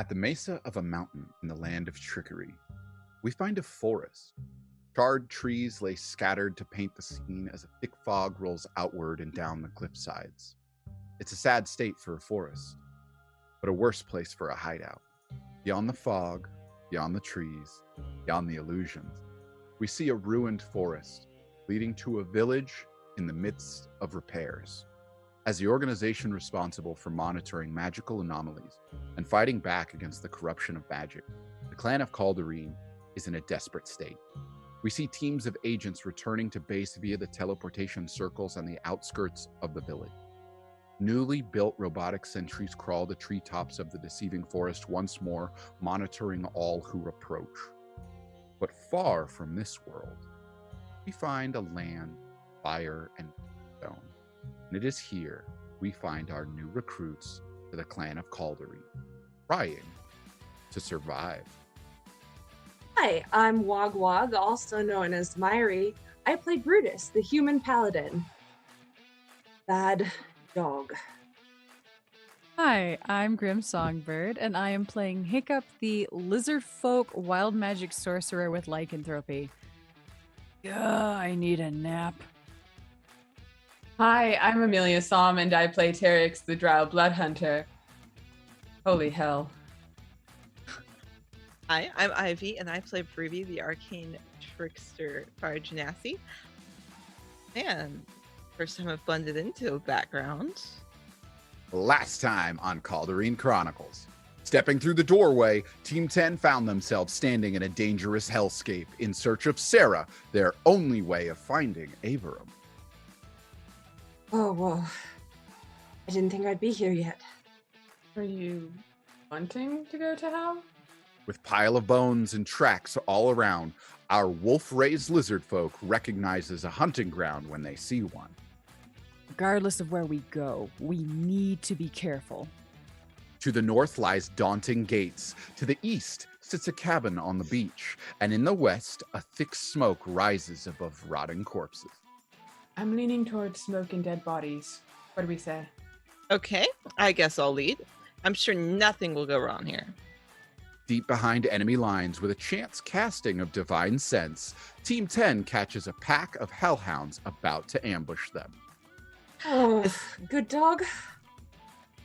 At the mesa of a mountain in the land of trickery, we find a forest. Charred trees lay scattered to paint the scene as a thick fog rolls outward and down the cliff sides. It's a sad state for a forest, but a worse place for a hideout. Beyond the fog, beyond the trees, beyond the illusions, we see a ruined forest leading to a village in the midst of repairs. As the organization responsible for monitoring magical anomalies and fighting back against the corruption of magic, the clan of Cauldareen is in a desperate state. We see teams of agents returning to base via the teleportation circles on the outskirts of the village. Newly built robotic sentries crawl the treetops of the deceiving forest once more, monitoring all who approach. But far from this world, we find a land, fire, and stone. And it is here we find our new recruits to the clan of Cauldareen, trying to survive. Hi, I'm Wog Wog, also known as Myri. I play Brutus, the human paladin. Bad dog. Hi, I'm Grim Songbird, and I am playing Hiccup, the lizard folk wild magic sorcerer with lycanthropy. I need a nap. Hi, I'm Amelia Som, and I play Teryx, the drow blood hunter. Holy hell. Hi, I'm Ivy, and I play Brevi, the arcane trickster Genasi. Man, first time I've blended into a background. Last time on Cauldareen Chronicles. Stepping through the doorway, Team 10 found themselves standing in a dangerous hellscape in search of Sarah, their only way of finding Averum. Oh, well, I didn't think I'd be here yet. Are you wanting to go to hell? With pile of bones and tracks all around, our wolf-raised lizard folk recognizes a hunting ground when they see one. Regardless of where we go, we need to be careful. To the north lies daunting gates. To the east sits a cabin on the beach. And in the west, a thick smoke rises above rotting corpses. I'm leaning towards smoke and dead bodies. What do we say? Okay, I guess I'll lead. I'm sure nothing will go wrong here. Deep behind enemy lines, with a chance casting of divine sense, Team 10 catches a pack of hellhounds about to ambush them. Oh, good dog.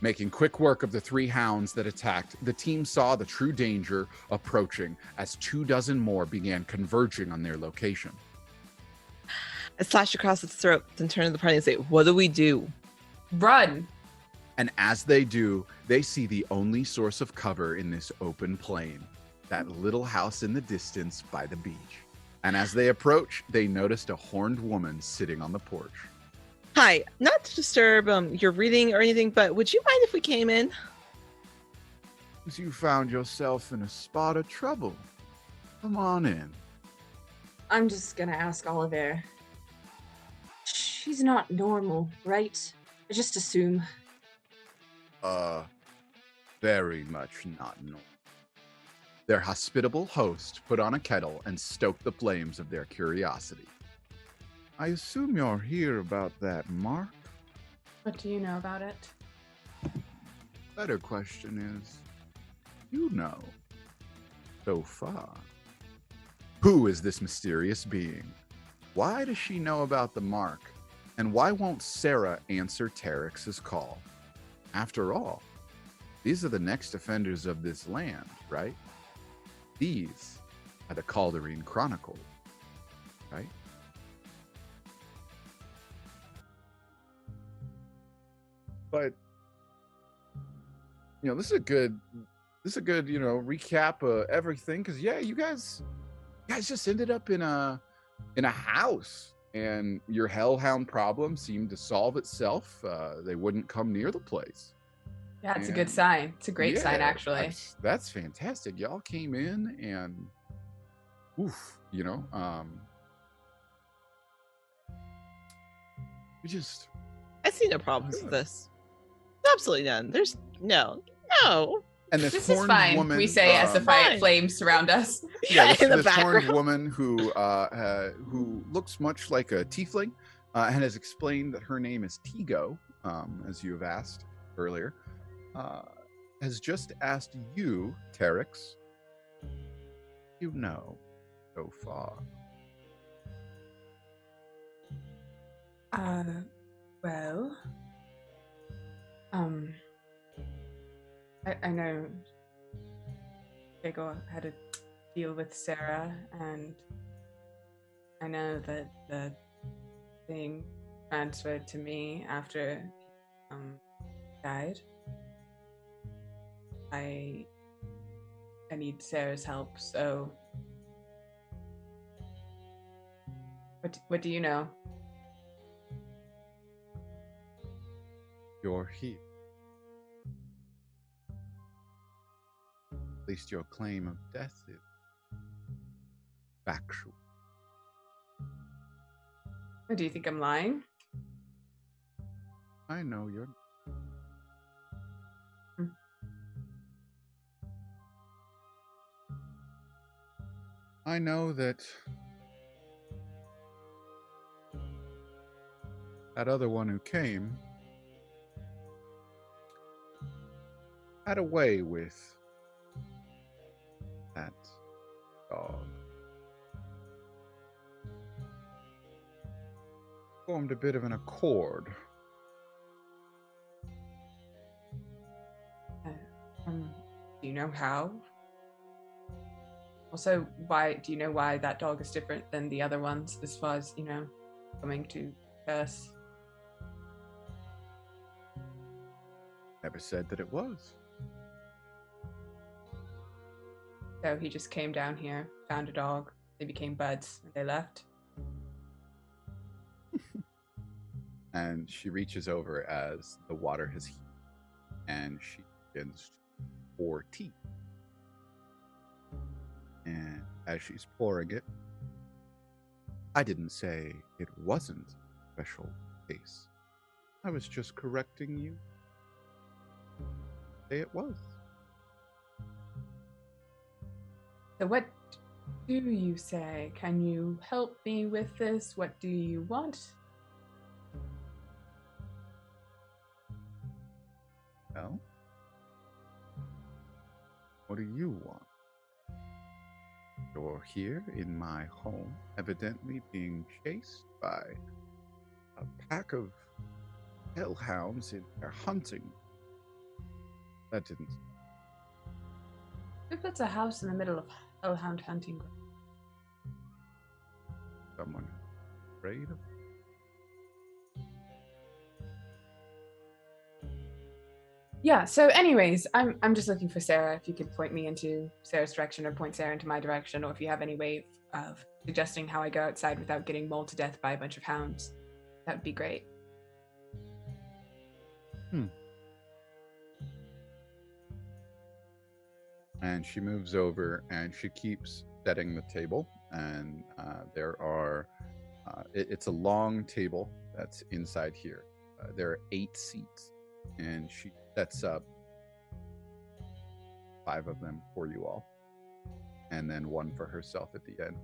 Making quick work of the 3 hounds that attacked, the team saw the true danger approaching as 24 more began converging on their location. I slash across its throat, then turn to the party and say, "What do we do?" Run! And as they do, they see the only source of cover in this open plain, that little house in the distance by the beach. And as they approach, they noticed a horned woman sitting on the porch. Hi, not to disturb your reading or anything, but would you mind if we came in? You found yourself in a spot of trouble. Come on in. I'm just gonna ask Oliver. She's not normal, right? I just assume. Very much not normal. Their hospitable host put on a kettle and stoked the flames of their curiosity. I assume you're here about that mark? What do you know about it? Better question is, you know, so far. Who is this mysterious being? Why does she know about the mark? And why won't Sarah answer Teryx's call? After all, these are the next offenders of this land, right? These are the Cauldareen Chronicles, right? But this is a good recap of everything, because you guys just ended up in a house, and your hellhound problem seemed to solve itself. They wouldn't come near the place. Yeah, it's a good sign. It's a great sign, actually. That's fantastic. Y'all came in and I see no problems with this. Absolutely none. There's no. And this is fine. Woman, we say as the flames surround us. Yeah, this horned woman who looks much like a tiefling, and has explained that her name is Tigo, as you have asked earlier, has just asked you, Terex, you know so far. Well, I know Diego had a deal with Sarah, and I know that the thing transferred to me after he died. I need Sarah's help, so what do you know? You're here. At least your claim of death is factual. Do you think I'm lying? I know you're. I know that other one who came had a way with that dog. Formed a bit of an accord. Do you know how? Also, do you know why that dog is different than the other ones as far as, coming to curse? Never said that it was. So he just came down here, found a dog, they became buds, and they left. And she reaches over as the water has heated, and she begins to pour tea. And as she's pouring it, I didn't say it wasn't a special case. I was just correcting you. Say it was. So what do you say? Can you help me with this? What do you want? Well, what do you want? You're here in my home, evidently being chased by a pack of hellhounds in their hunting. That didn't. Who puts a house in the middle of hellhound hunting? Someone afraid of. Yeah, so anyways, I'm just looking for Sarah. If you could point me into Sarah's direction or point Sarah into my direction, or if you have any way of suggesting how I go outside without getting mauled to death by a bunch of hounds, that would be great. And she moves over and she keeps setting the table. And there are, it's a long table that's inside here. There are 8 seats. And she sets up 5 of them for you all. And then 1 for herself at the end.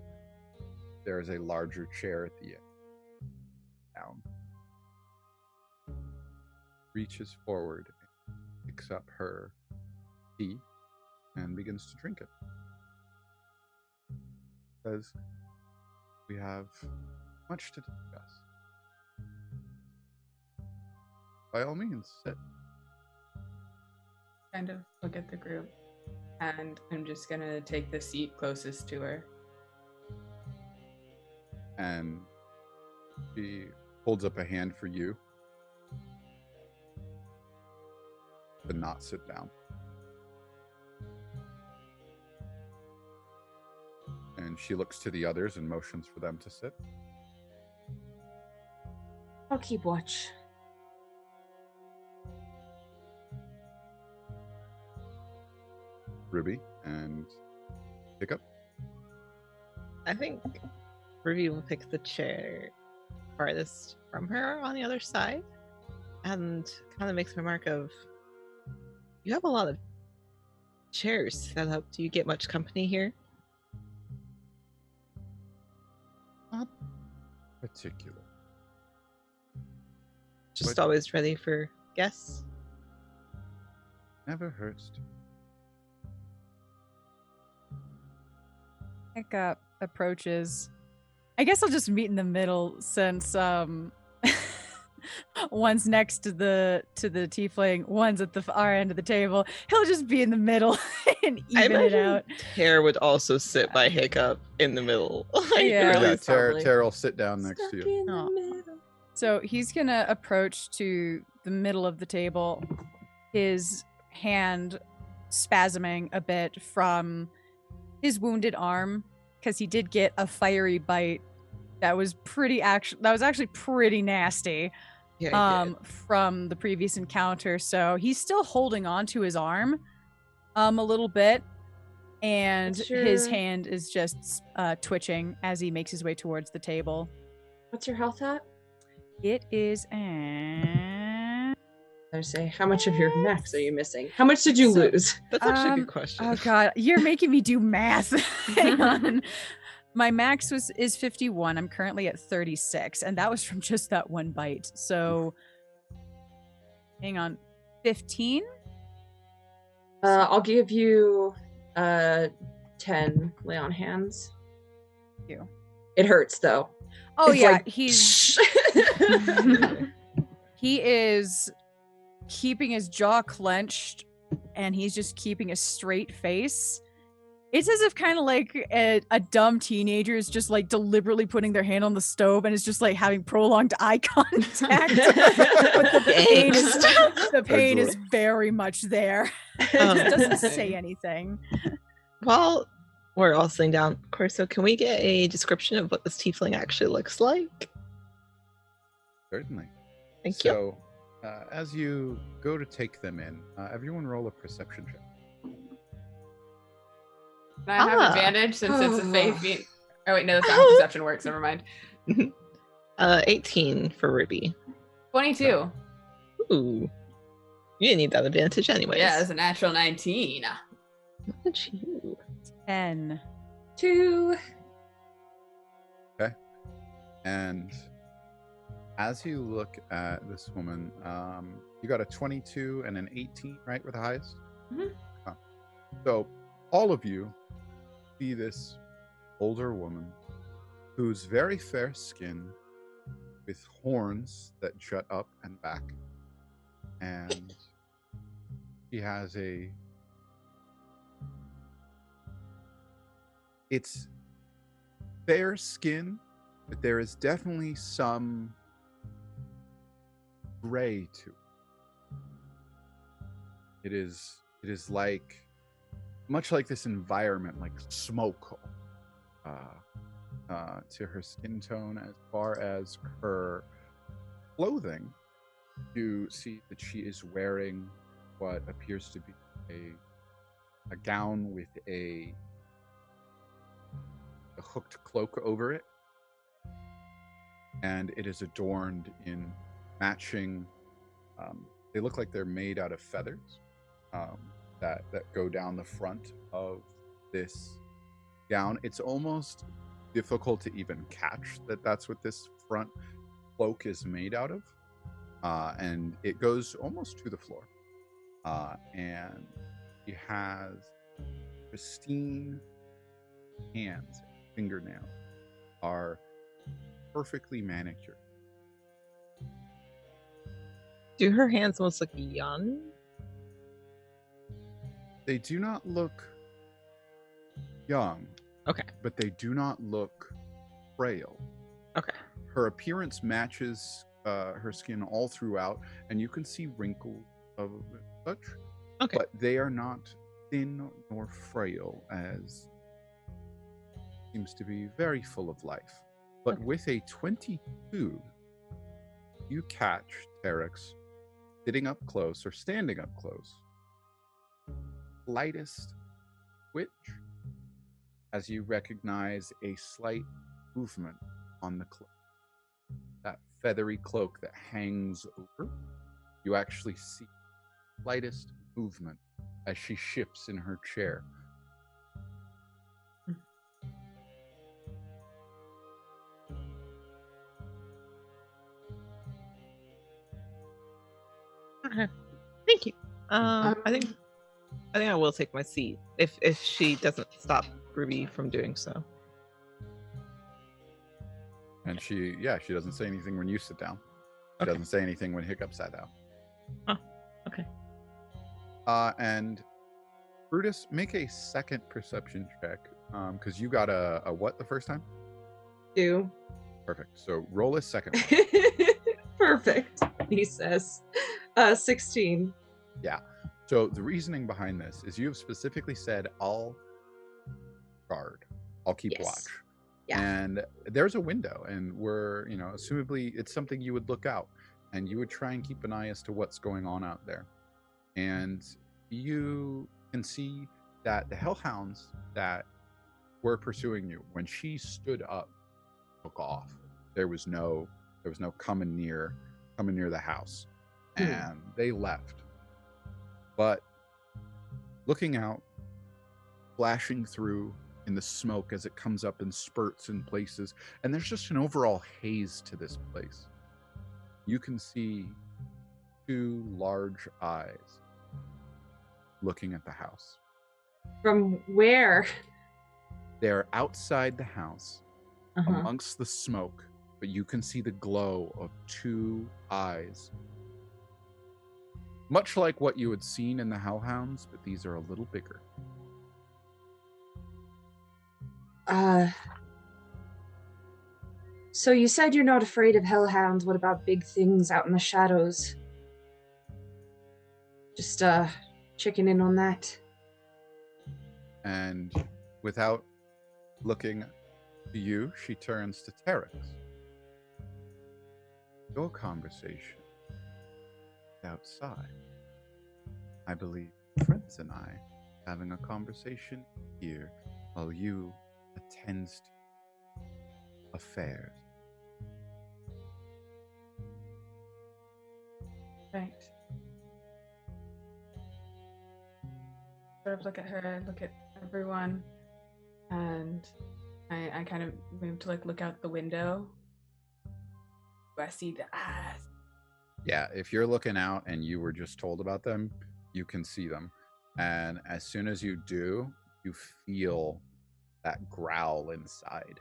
There is a larger chair at the end. Down. Reaches forward and picks up her tea and begins to drink it. Says, we have much to discuss. By all means, sit. Kind of look at the group, and I'm just gonna take the seat closest to her. And she holds up a hand for you to not sit down. And she looks to the others and motions for them to sit. I'll keep watch. Ruby and Hiccup. I think Ruby will pick the chair farthest from her on the other side and kind of makes a remark of, you have a lot of chairs set up. Do you get much company here? Not particular. Just But- always ready for guests? Never hurts to. Hiccup approaches. I guess I'll just meet in the middle since one's next to the tiefling, one's at the far end of the table. He'll just be in the middle and I even it imagine out. Tara would also sit by Hiccup in the middle. Like, Yeah. really. Yeah, Probably. Tara will sit down next to Stuck you. in the Aw. middle. So he's gonna approach to the middle of the table, his hand spasming a bit from his wounded arm, because he did get a fiery bite that was actually pretty nasty Yeah, from the previous encounter. So he's still holding on to his arm a little bit, and What's his your- hand is just twitching as he makes his way towards the table. What's your health at? It is I say, how much of your max are you missing? How much did you lose? That's actually a good question. Oh god, you're making me do math. Hang on. My max is 51. I'm currently at 36, and that was from just that one bite. So hang on. 15? I'll give you 10 lay on hands. Thank you. It hurts though. Oh It's yeah, like, he's he is keeping his jaw clenched, and he's just keeping a straight face. It's as if kind of like a dumb teenager is just like deliberately putting their hand on the stove and is just like having prolonged eye contact. But the pain is very much there. It just doesn't say anything. Well, we're all sitting down. Corso, can we get a description of what this tiefling actually looks like? Certainly. Thank you. So, as you go to take them in, everyone roll a perception check. Can I have Ah. advantage since it's a Oh. faith? Oh wait, no, that's not how perception works. Never mind. 18 for Ruby. 22. Ooh. You didn't need that advantage anyways. Yeah, it's a natural 19. Look at you. 10. 2. And as you look at this woman, you got a 22 and an 18, right? Were the highest? Mhm. So all of you see this older woman who's very fair skinned with horns that jut up and back. And she has it's fair skin, but there is definitely some gray to it. It is like much like this environment, like smoke, to her skin tone. As far as her clothing, you see that she is wearing what appears to be a gown with a hooked cloak over it, and it is adorned in matching. They look like they're made out of feathers that go down the front of this gown. It's almost difficult to even catch that that's what this front cloak is made out of, and it goes almost to the floor. And she has pristine hands, fingernails are perfectly manicured. Do her hands almost look young? They do not look young. Okay. But they do not look frail. Okay. Her appearance matches her skin all throughout, and you can see wrinkles of such. Okay. But they are not thin nor frail, as seems to be very full of life. But with a 22, you catch Terex sitting up close or standing up close. Slightest twitch as you recognize a slight movement on the cloak. That feathery cloak that hangs over, you actually see slightest movement as she shifts in her chair. Thank you. I think I will take my seat if she doesn't stop Ruby from doing so. And she doesn't say anything when you sit down. She Okay. doesn't say anything when Hiccup sat down. Oh, okay. And Brutus, make a second perception check, because you got a what the first time? Do. Perfect. So roll a second one. Perfect, he says. 16. Yeah. So the reasoning behind this is you have specifically said, I'll guard. I'll keep Yes. watch. Yeah. And there's a window, and we're, assumably it's something you would look out, and you would try and keep an eye as to what's going on out there. And you can see that the hellhounds that were pursuing you, when she stood up, took off. There was no coming near the house, and they left. But looking out, flashing through in the smoke as it comes up in spurts in places, and there's just an overall haze to this place. You can see two large eyes looking at the house. From where? They're outside the house, Uh-huh. amongst the smoke, but you can see the glow of two eyes. Much like what you had seen in the hellhounds, but these are a little bigger. So you said you're not afraid of hellhounds. What about big things out in the shadows? Just checking in on that. And without looking to you, she turns to Terex. Your conversation outside. I believe friends and I having a conversation here while you attends to affairs. Right. Sort of look at her, look at everyone, and I kind of move to look out the window. Do I see the eyes? Yeah, if you're looking out and you were just told about them, you can see them. And as soon as you do, you feel that growl inside.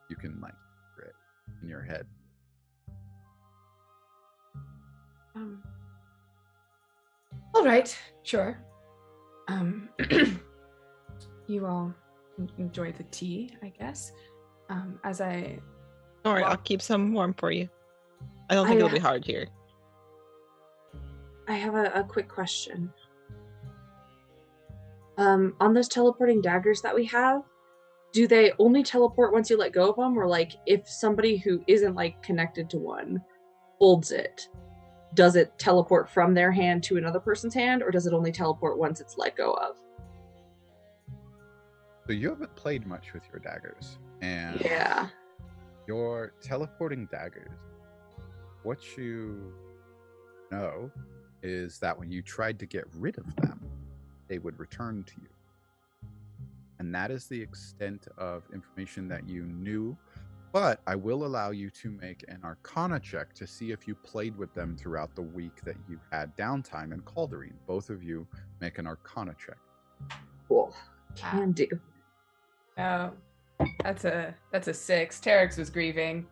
You can hear it in your head. All right, sure. You all enjoy the tea, I guess. As I Don't worry, I'll keep some warm for you. I don't think it'll be hard here. I have a quick question. On those teleporting daggers that we have, do they only teleport once you let go of them, or if somebody who isn't connected to one holds it, does it teleport from their hand to another person's hand, or does it only teleport once it's let go of? So you haven't played much with your daggers, and Yeah. your teleporting daggers, what you know is that when you tried to get rid of them, they would return to you. And that is the extent of information that you knew. But I will allow you to make an Arcana check to see if you played with them throughout the week that you had downtime in Cauldareen. Both of you make an Arcana check. Cool. Can do. Oh, that's a 6. Terex was grieving.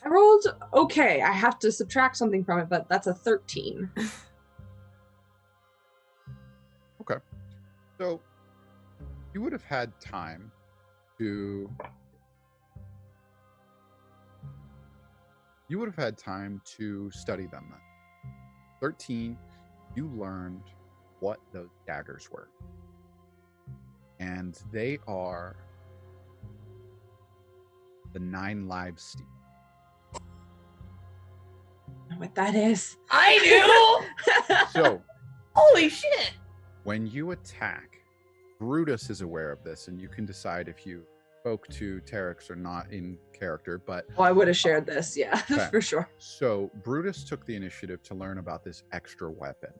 I rolled okay. I have to subtract something from it, but that's a 13. Okay. So you would have had time to study them then. 13, you learned what those daggers were. And they are the 9 lives steal. I know what that is. I do! So, Holy shit! when you attack, Brutus is aware of this, and you can decide if you spoke to Terex or not in character, but... Oh, I would have shared this, yeah, Okay. for sure. So Brutus took the initiative to learn about this extra weapon.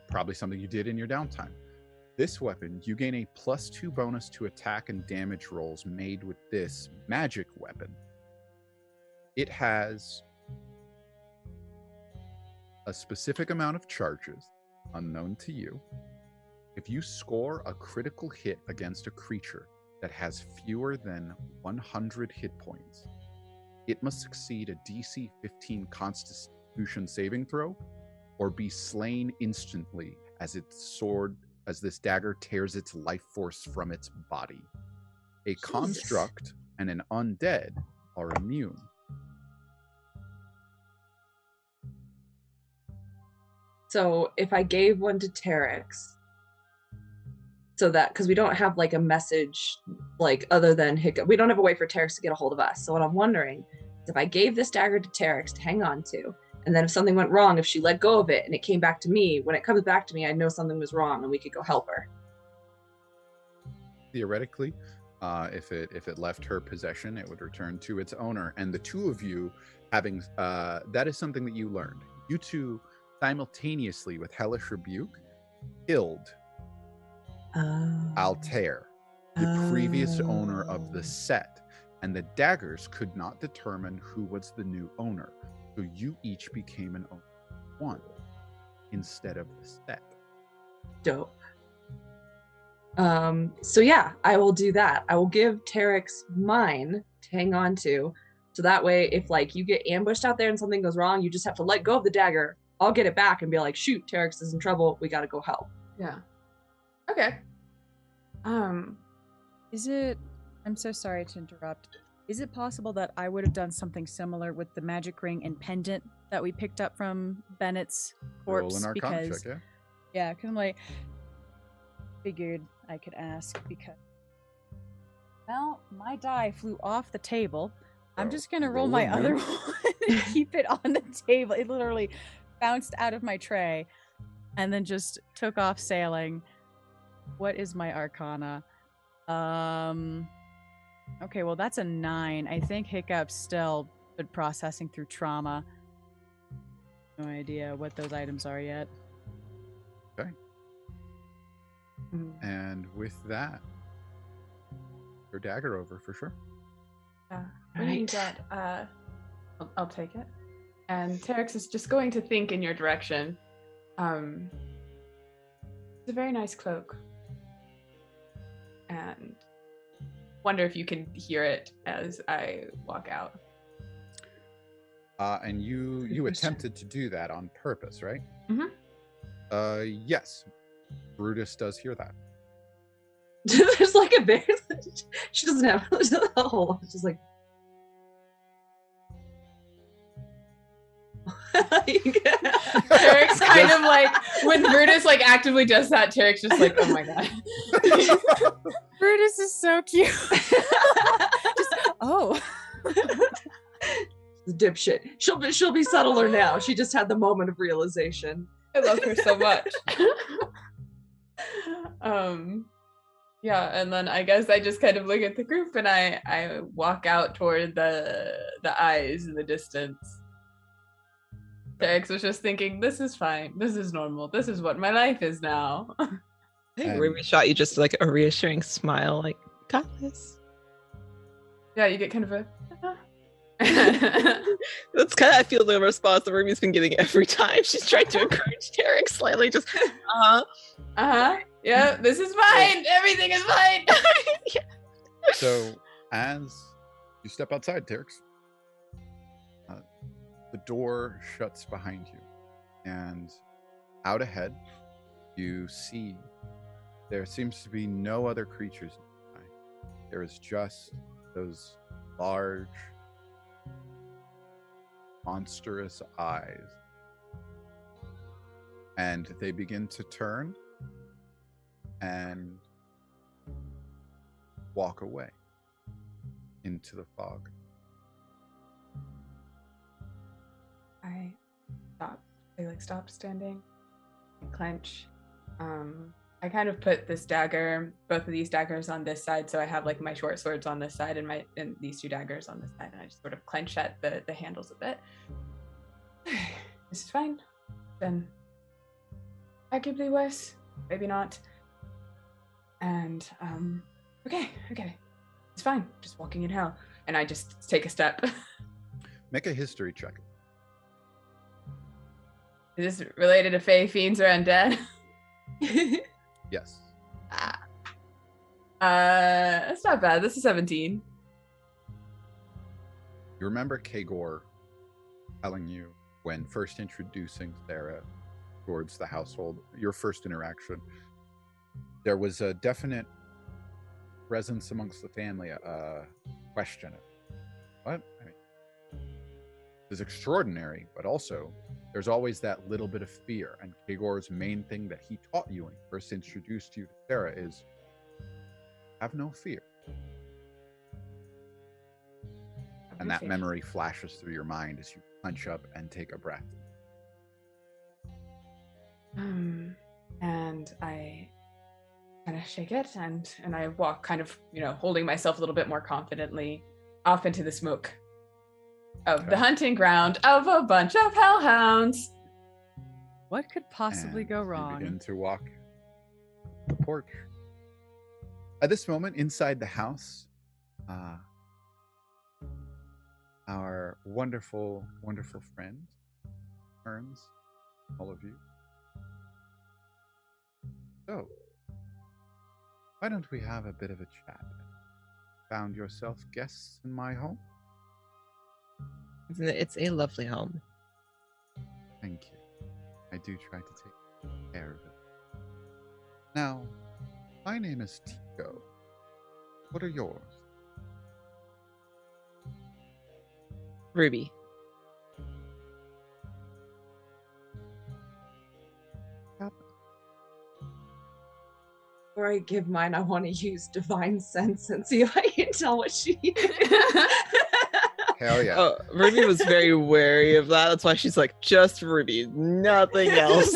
Probably something you did in your downtime. This weapon, you gain a +2 bonus to attack and damage rolls made with this magic weapon. It has a a specific amount of charges, unknown to you. If you score a critical hit against a creature that has fewer than 100 hit points, it must succeed a DC 15 Constitution saving throw or be slain instantly as this dagger tears its life force from its body. A construct and an undead are immune. So if I gave one to Terex, so that, because we don't have like a message like other than Hiccup, we don't have a way for Terex to get a hold of us. So what I'm wondering is if I gave this dagger to Terex to hang on to, and then if something went wrong, if she let go of it and it came back to me, when it comes back to me, I know something was wrong and we could go help her. Theoretically, if it left her possession, it would return to its owner. And the two of you having that is something that you learned. You two simultaneously with Hellish Rebuke killed Altair, the previous owner of the set, and the daggers could not determine who was the new owner. So you each became an owner of one instead of the set. Dope. So yeah, I will do that. I will give Terex mine to hang on to. So that way, if like you get ambushed out there and something goes wrong, you just have to let go of the dagger. I'll get it back and be like, shoot, Terex is in trouble. We got to go help. Yeah. Okay. Is it... I'm so sorry to interrupt. Is it possible that I would have done something similar with the magic ring and pendant that we picked up from Bennett's corpse? Roll an Arcana check, yeah? Yeah, because I'm like... Figured I could ask because... Well, my die flew off the table. I'm just going to roll my other one and keep it on the table. It literally bounced out of my tray and then just took off sailing. What is my Arcana? Okay, well, that's a 9. I think Hiccup's still been processing through trauma. No idea what those items are yet. Okay. And with that, your dagger over for sure. When you need that, I'll take it. And Terex is just going to think in your direction. It's a very nice cloak. And wonder if you can hear it as I walk out. And you attempted to do that on purpose, right? Mm-hmm. Yes. Brutus does hear that. There's like a bear. She doesn't have a whole. It's just like. Terex kind of like when Brutus like actively does that. Terex just like, oh my god. Brutus is so cute. Just, oh. The dipshit. She'll be subtler now. She just had the moment of realization. I love her so much. Yeah, and then I guess I just kind of look at the group and I walk out toward the eyes in the distance. Terex was just thinking, this is fine, this is normal, this is what my life is now. I think Ruby shot you just like a reassuring smile, like, got this. Yeah, you get kind of a That's kind of, I feel, the response that Ruby's been getting every time she's trying to encourage Terex slightly, just yeah, this is fine, everything is fine. Yeah. So as you step outside, Terex, the door shuts behind you, and out ahead you see there seems to be no other creatures nearby. There is just those large monstrous eyes, and they begin to turn and walk away into the fog. I stop standing, clench. I kind of put this dagger, both of these daggers on this side, so I have like my short swords on this side and these two daggers on this side, and I just sort of clench at the handles a bit. This is fine. Then arguably worse, maybe not. And okay, it's fine. Just walking in hell, and I just take a step. Make a history check. Is this related to Fae, fiends, or undead? Yes. That's not bad. This is 17. You remember Kagor telling you when first introducing Sarah towards the household, your first interaction, there was a definite presence amongst the family, a question. What? I mean, this is extraordinary, but also there's always that little bit of fear. And Kagor's main thing that he taught you when he first introduced you to Sarah is have no fear. And that memory flashes through your mind as you clench up and take a breath. And I kind of shake it, and I walk kind of, holding myself a little bit more confidently off into the smoke of the hunting ground of a bunch of hellhounds. What could possibly go wrong? You begin to walk the porch. At this moment, inside the house, our wonderful, wonderful friend turns, all of you. So, why don't we have a bit of a chat? Found yourself guests in my home? It's a lovely home. Thank you. I do try to take care of it. Now, my name is Tico. What are yours? Ruby. Before I give mine, I want to use Divine Sense and see if I can tell what she is. Hell yeah. Oh, Ruby was very wary of that. That's why she's like, just Ruby, nothing else.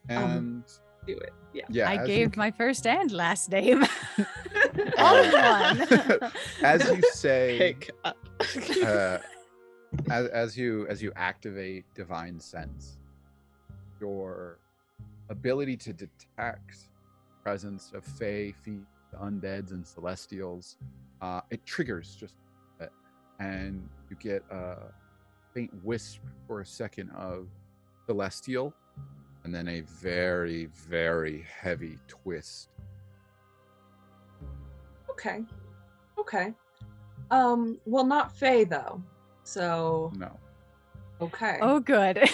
And do it. Yeah. yeah, I gave my first and last name. All in one. As you say, Pick up. as you activate Divine Sense, your ability to detect presence of Fae, fiends, undeads, and celestials, it triggers just a bit, and you get a faint wisp for a second of celestial, and then a very, very heavy twist. Okay. Well, not Faye though. So No. okay. Oh, good.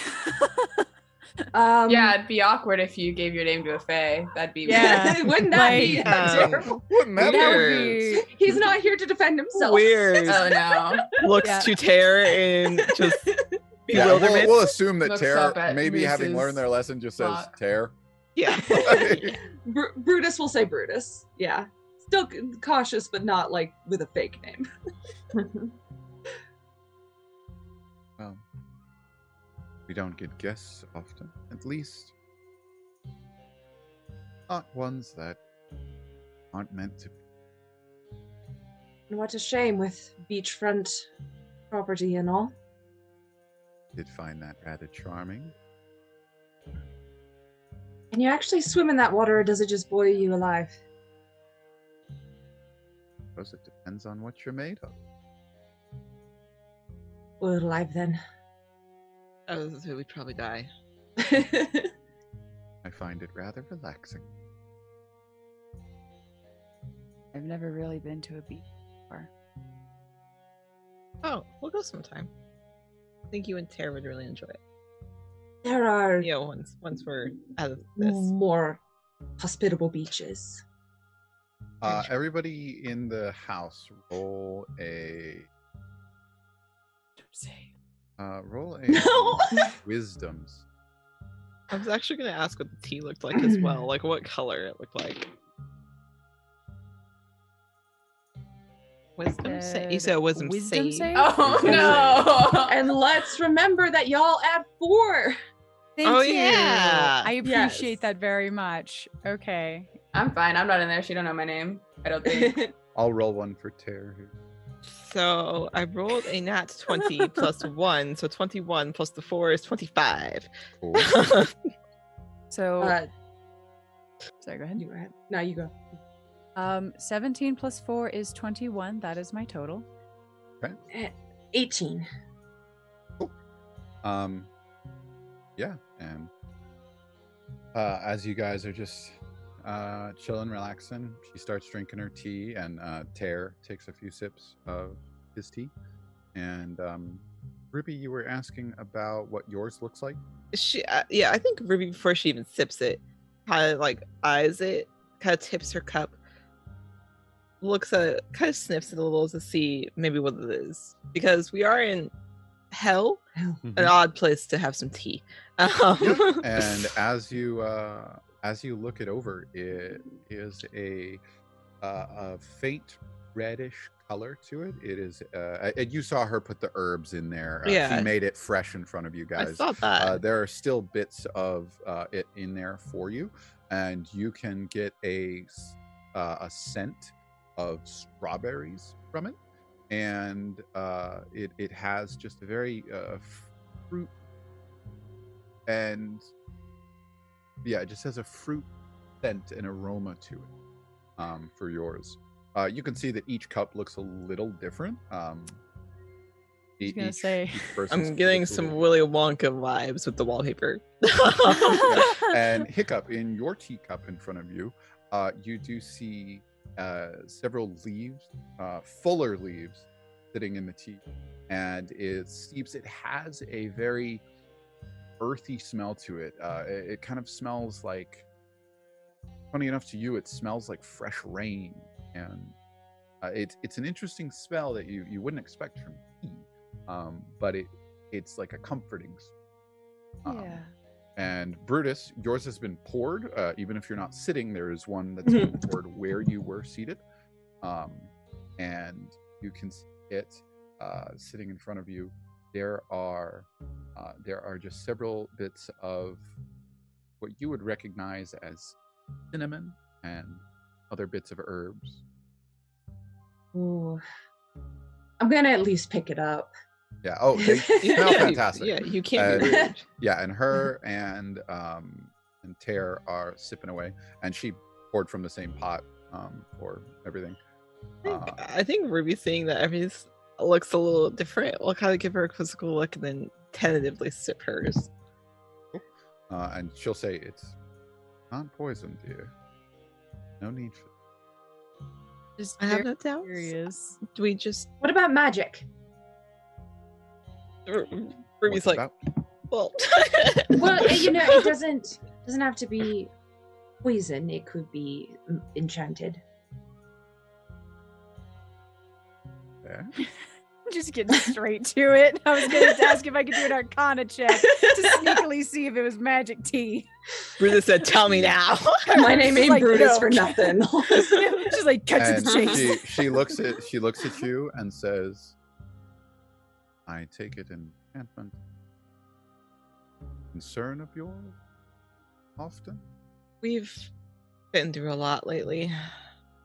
Yeah, it'd be awkward if you gave your name to a Fae. That'd be Yeah. Wouldn't that be Like, terrible? Wouldn't that That be- would be He's not here to defend himself. Weird. Oh no. Looks Yeah. to Tara in just Yeah, bewilderment. we'll assume that Looks Tear, up at maybe having Moose's learned their lesson, just says clock. Tear. Yeah. Brutus will say Brutus. Yeah. Still cautious, but not like with a fake name. Well, we don't get guests often. At least, not ones that aren't meant to be. And what a shame with beachfront property and all. Did find that rather charming. Can you actually swim in that water, or does it just boil you alive? Suppose it depends on what you're made of. Boiled alive then. I was gonna say we'd probably die. I find it rather relaxing. I've never really been to a beach before. Oh, we'll go sometime. I think you and Tara would really enjoy it. There are Yeah, once we're out of this. more hospitable beaches. Everybody in the house, roll a No. wisdoms. I was actually gonna ask what the tea looked like as well, like what color it looked like. Wisdom save. You said wisdom save. Oh Yes. no. And let's remember that y'all add 4. Thank Oh, you. yeah. I Yes. appreciate that very much. Okay. I'm fine. I'm not in there. She don't know my name. I don't think. I'll roll one for Tear here. So I rolled a nat 20 plus 1, so 21 plus the 4 is 25. Cool. So, Uh, sorry, go ahead. you go ahead. No, you go. 17 plus 4 is 21. That is my total. 18. Yeah, and as you guys are just chilling, relaxing, she starts drinking her tea, and Tear takes a few sips of his tea. And Ruby, you were asking about what yours looks like? I think Ruby, before she even sips it, kind of like eyes it, kind of tips her cup, looks at it, kind of sniffs it a little to see maybe what it is, because we are in hell, an odd place to have some tea. Yeah. And as you look it over, it is a faint reddish color to it. It is you saw her put the herbs in there. She made it fresh in front of you guys. I saw that. There are still bits of it in there for you, and you can get a scent of strawberries from it, and it has just a very fruit, and it just has a fruit scent and aroma to it for yours. You can see that each cup looks a little different. I'm getting some Willy Wonka vibes with the wallpaper. And Hiccup, in your teacup in front of you, you do see several leaves, fuller leaves, sitting in the tea, and it has a very earthy smell to it. It kind of smells like, funny enough to you, it smells like fresh rain, and it's an interesting smell that you wouldn't expect from tea, but it's like a comforting smell. And Brutus, yours has been poured. Even if you're not sitting, there is one that's been poured where you were seated, and you can see it sitting in front of you. There are just several bits of what you would recognize as cinnamon and other bits of herbs. Ooh. I'm gonna at least pick it up. Yeah. Oh, they smell fantastic. Yeah, you can't be rude. Yeah, and her and Tear are sipping away, and she poured from the same pot for everything. I think Ruby, seeing that everything looks a little different, will kind of give her a quizzical look and then tentatively sip hers. And she'll say, "It's not poison, dear. No need for." I have no doubts. Curious. Do we just? What about magic? Ruby's like, well, it doesn't have to be poison. It could be enchanted. Yeah. Just getting straight to it. I was going to ask if I could do an Arcana check to sneakily see if it was magic tea. Brutus said, "Tell me now." My name ain't like, Brutus for nothing. She's like, cut to the chase. She looks at you and says, "I take it an enchantment. Concern of yours often?" We've been through a lot lately.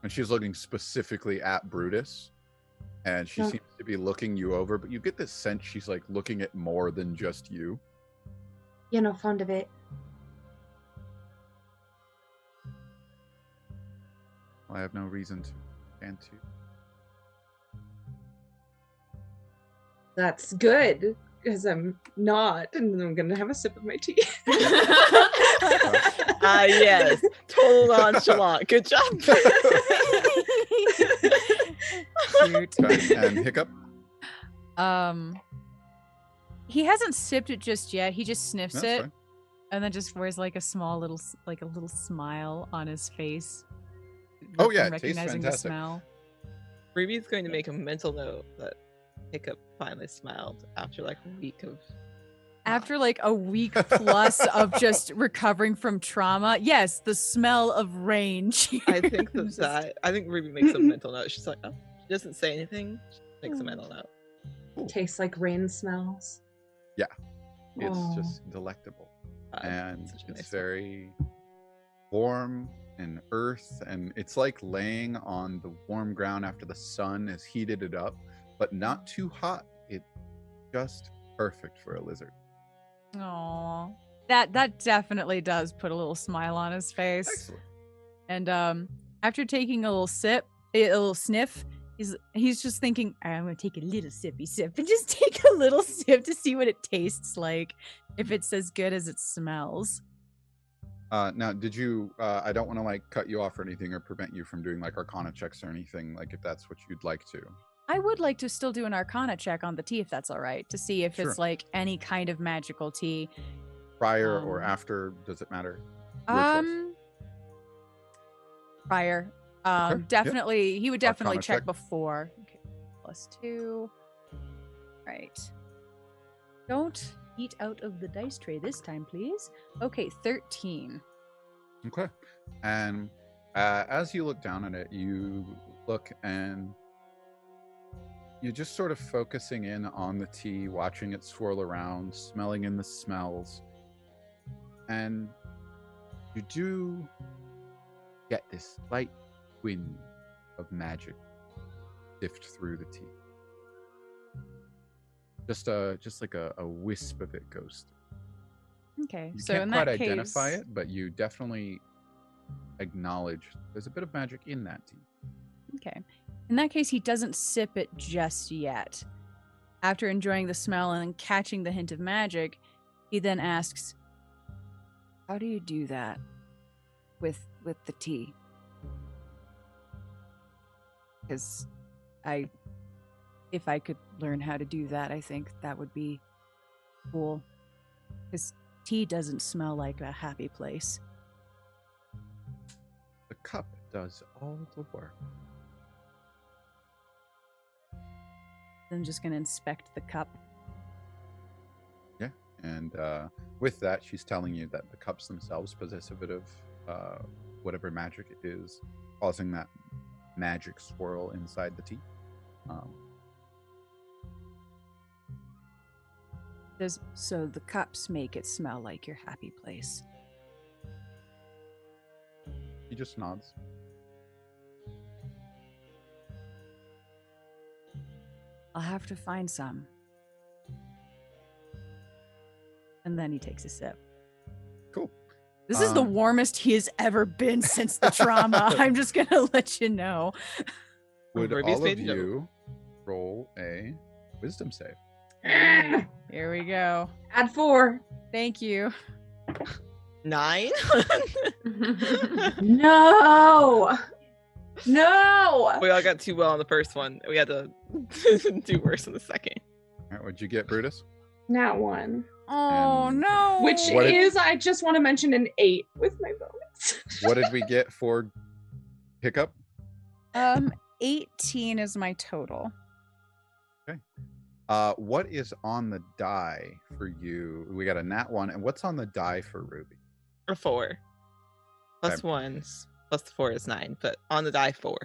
And she's looking specifically at Brutus, and she seems to be looking you over, but you get this sense she's like looking at more than just you. You're not fond of it. I have no reason to and to. That's good, because I'm not, and I'm gonna have a sip of my tea. Yes, total nonchalant. Good job. Cute. And Hiccup? He hasn't sipped it just yet. He just sniffs That's it, fine. and then just wears like a small little, like a little smile on his face. Oh yeah, it tastes recognizing the fantastic. smell. Ruby's going to make a mental note that Hiccup finally smiled after like a week of. After like a week plus of just recovering from trauma, yes, the smell of rain. I think I think Ruby makes a mental note. She's like, oh, she doesn't say anything. She makes a mental note. Tastes like rain smells. Yeah, it's just delectable, and such a it's nice very warm and earth, and it's like laying on the warm ground after the sun has heated it up, but not too hot. It's just perfect for a lizard. Aw, that definitely does put a little smile on his face. Excellent. And after taking a little sniff, He's just thinking, I'm gonna take a little sippy sip and just take a little sip to see what it tastes like, if it's as good as it smells. Now, did you? I don't want to like cut you off or anything, or prevent you from doing like Arcana checks or anything. Like, if that's what you'd like to. I would like to still do an Arcana check on the tea, if that's all right, to see if Sure. it's like any kind of magical tea. Prior or after, does it matter? Your choice. Prior. Okay, Definitely, he would definitely Arcana check check. before. Okay, +2. Right. Don't eat out of the dice tray this time, please. Okay, 13. Okay. And as you look down at it, you look and you're just sort of focusing in on the tea, watching it swirl around, smelling in the smells. And you do get this slight wind of magic sift through the tea. Just like a wisp of it goes through. Okay, You so can't in quite that identify case, it, but you definitely acknowledge there's a bit of magic in that tea. okay. In that case, he doesn't sip it just yet. After enjoying the smell and catching the hint of magic, he then asks, "How do you do that with the tea?" Because if I could learn how to do that, I think that would be cool. Because tea doesn't smell like a happy place. The cup does all the work. I'm just going to inspect the cup. Yeah, and with that, she's telling you that the cups themselves possess a bit of whatever magic it is causing that magic swirl inside the tea. So the cups make it smell like your happy place. He just nods. I'll have to find some. And then he takes a sip. Cool. This is the warmest he has ever been since the trauma. I'm just going to let you know. Would Ruby's all of made no. you roll a wisdom save? Here we go. Add 4. Thank you. 9? No. No. We all got too well on the first one. We had to do worse on the second. All right, what'd you get, Brutus? Not 1. Oh, And no. Which What is, I just want to mention, an 8 with my bonus. What did we get for Hiccup? 18 is my total. What is on the die for you? We got a nat 1, and what's on the die for Ruby? A 4. Plus Okay. 1s. Plus 4 is 9, but on the die 4.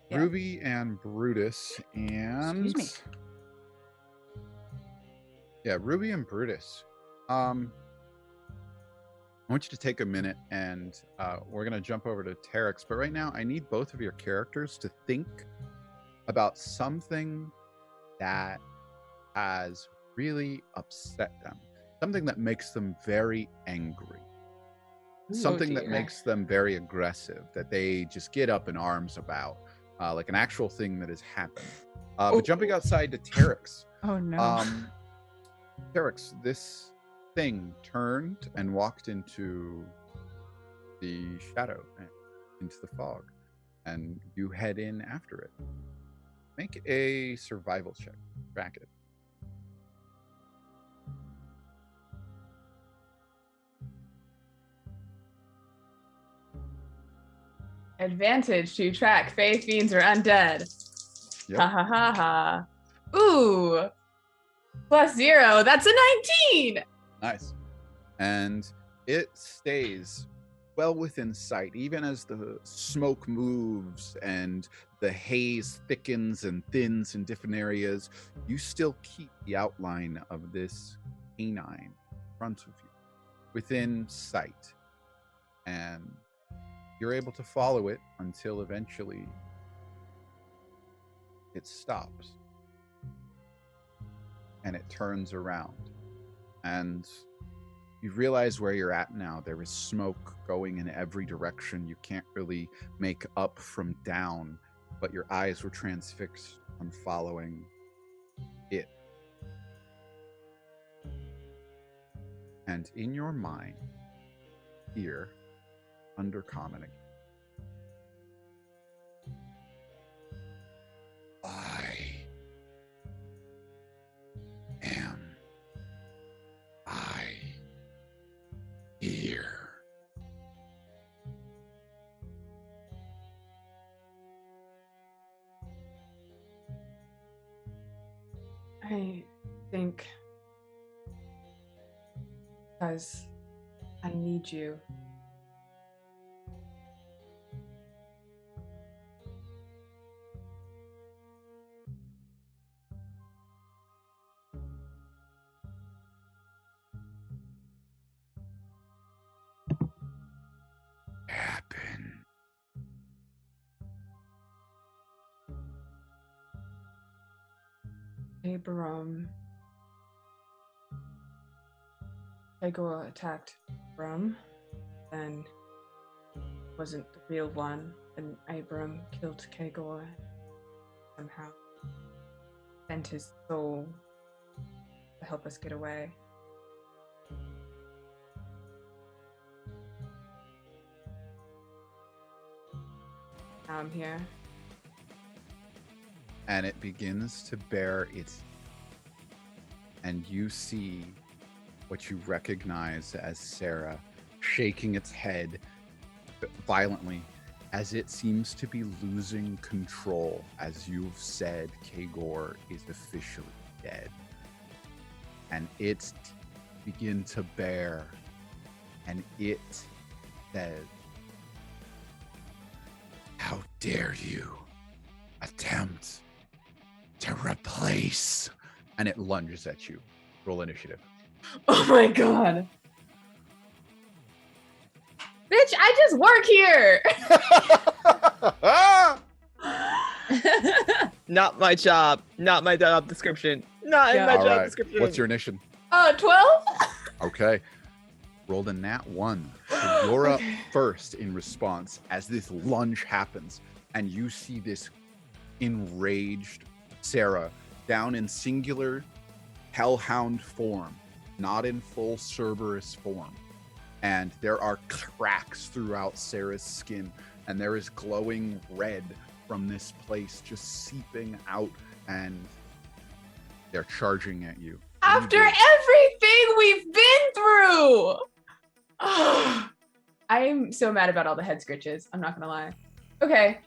Yeah. Ruby and Brutus and Excuse me. Yeah, Ruby and Brutus. I want you to take a minute, and we're gonna jump over to Terex. But right now, I need both of your characters to think about something that has really upset them, something that makes them very angry, something that dear. makes them very aggressive, that they just get up in arms about, like an actual thing that has happened. But jumping outside to Terex. Oh, no. Terex, this thing turned and walked into the shadow and into the fog, and you head in after it. Make a survival check. Track it. Advantage to track faith fiends or undead. Yep. Ha ha ha ha. Ooh. +0. That's a 19. Nice. And it stays well within sight, even as the smoke moves and the haze thickens and thins in different areas. You still keep the outline of this canine in front of you, within sight. And you're able to follow it until eventually it stops. And it turns around. And you realize where you're at now. There is smoke going in every direction. You can't really make up from down. but your eyes were transfixed on following it. And in your mind, here, under common again, I here. I think because I need you. Happen. Abram. Tegor attacked Abram, then wasn't the real one, and Abram killed Kagor. Somehow sent his soul to help us get away. Now I'm here. And it begins to bear its, and you see what you recognize as Sarah shaking its head violently as it seems to be losing control. As you've said, Kagor is officially dead. And its teeth begin to bare, and it says, "How dare you attempt to replace," and it lunges at you. Roll initiative. Oh my god. Bitch, I just work here. Not my job. Not my job description. Not in my All job right. description. What's your initiative? 12? Okay. Rolled a nat 1. So you're up Okay. first in response as this lunge happens, and you see this enraged Sarah down in singular hellhound form, not in full Cerberus form. And there are cracks throughout Sarah's skin, and there is glowing red from this place just seeping out, and they're charging at you. After everything we've been through! I'm so mad about all the head scritches. I'm not gonna lie. Okay.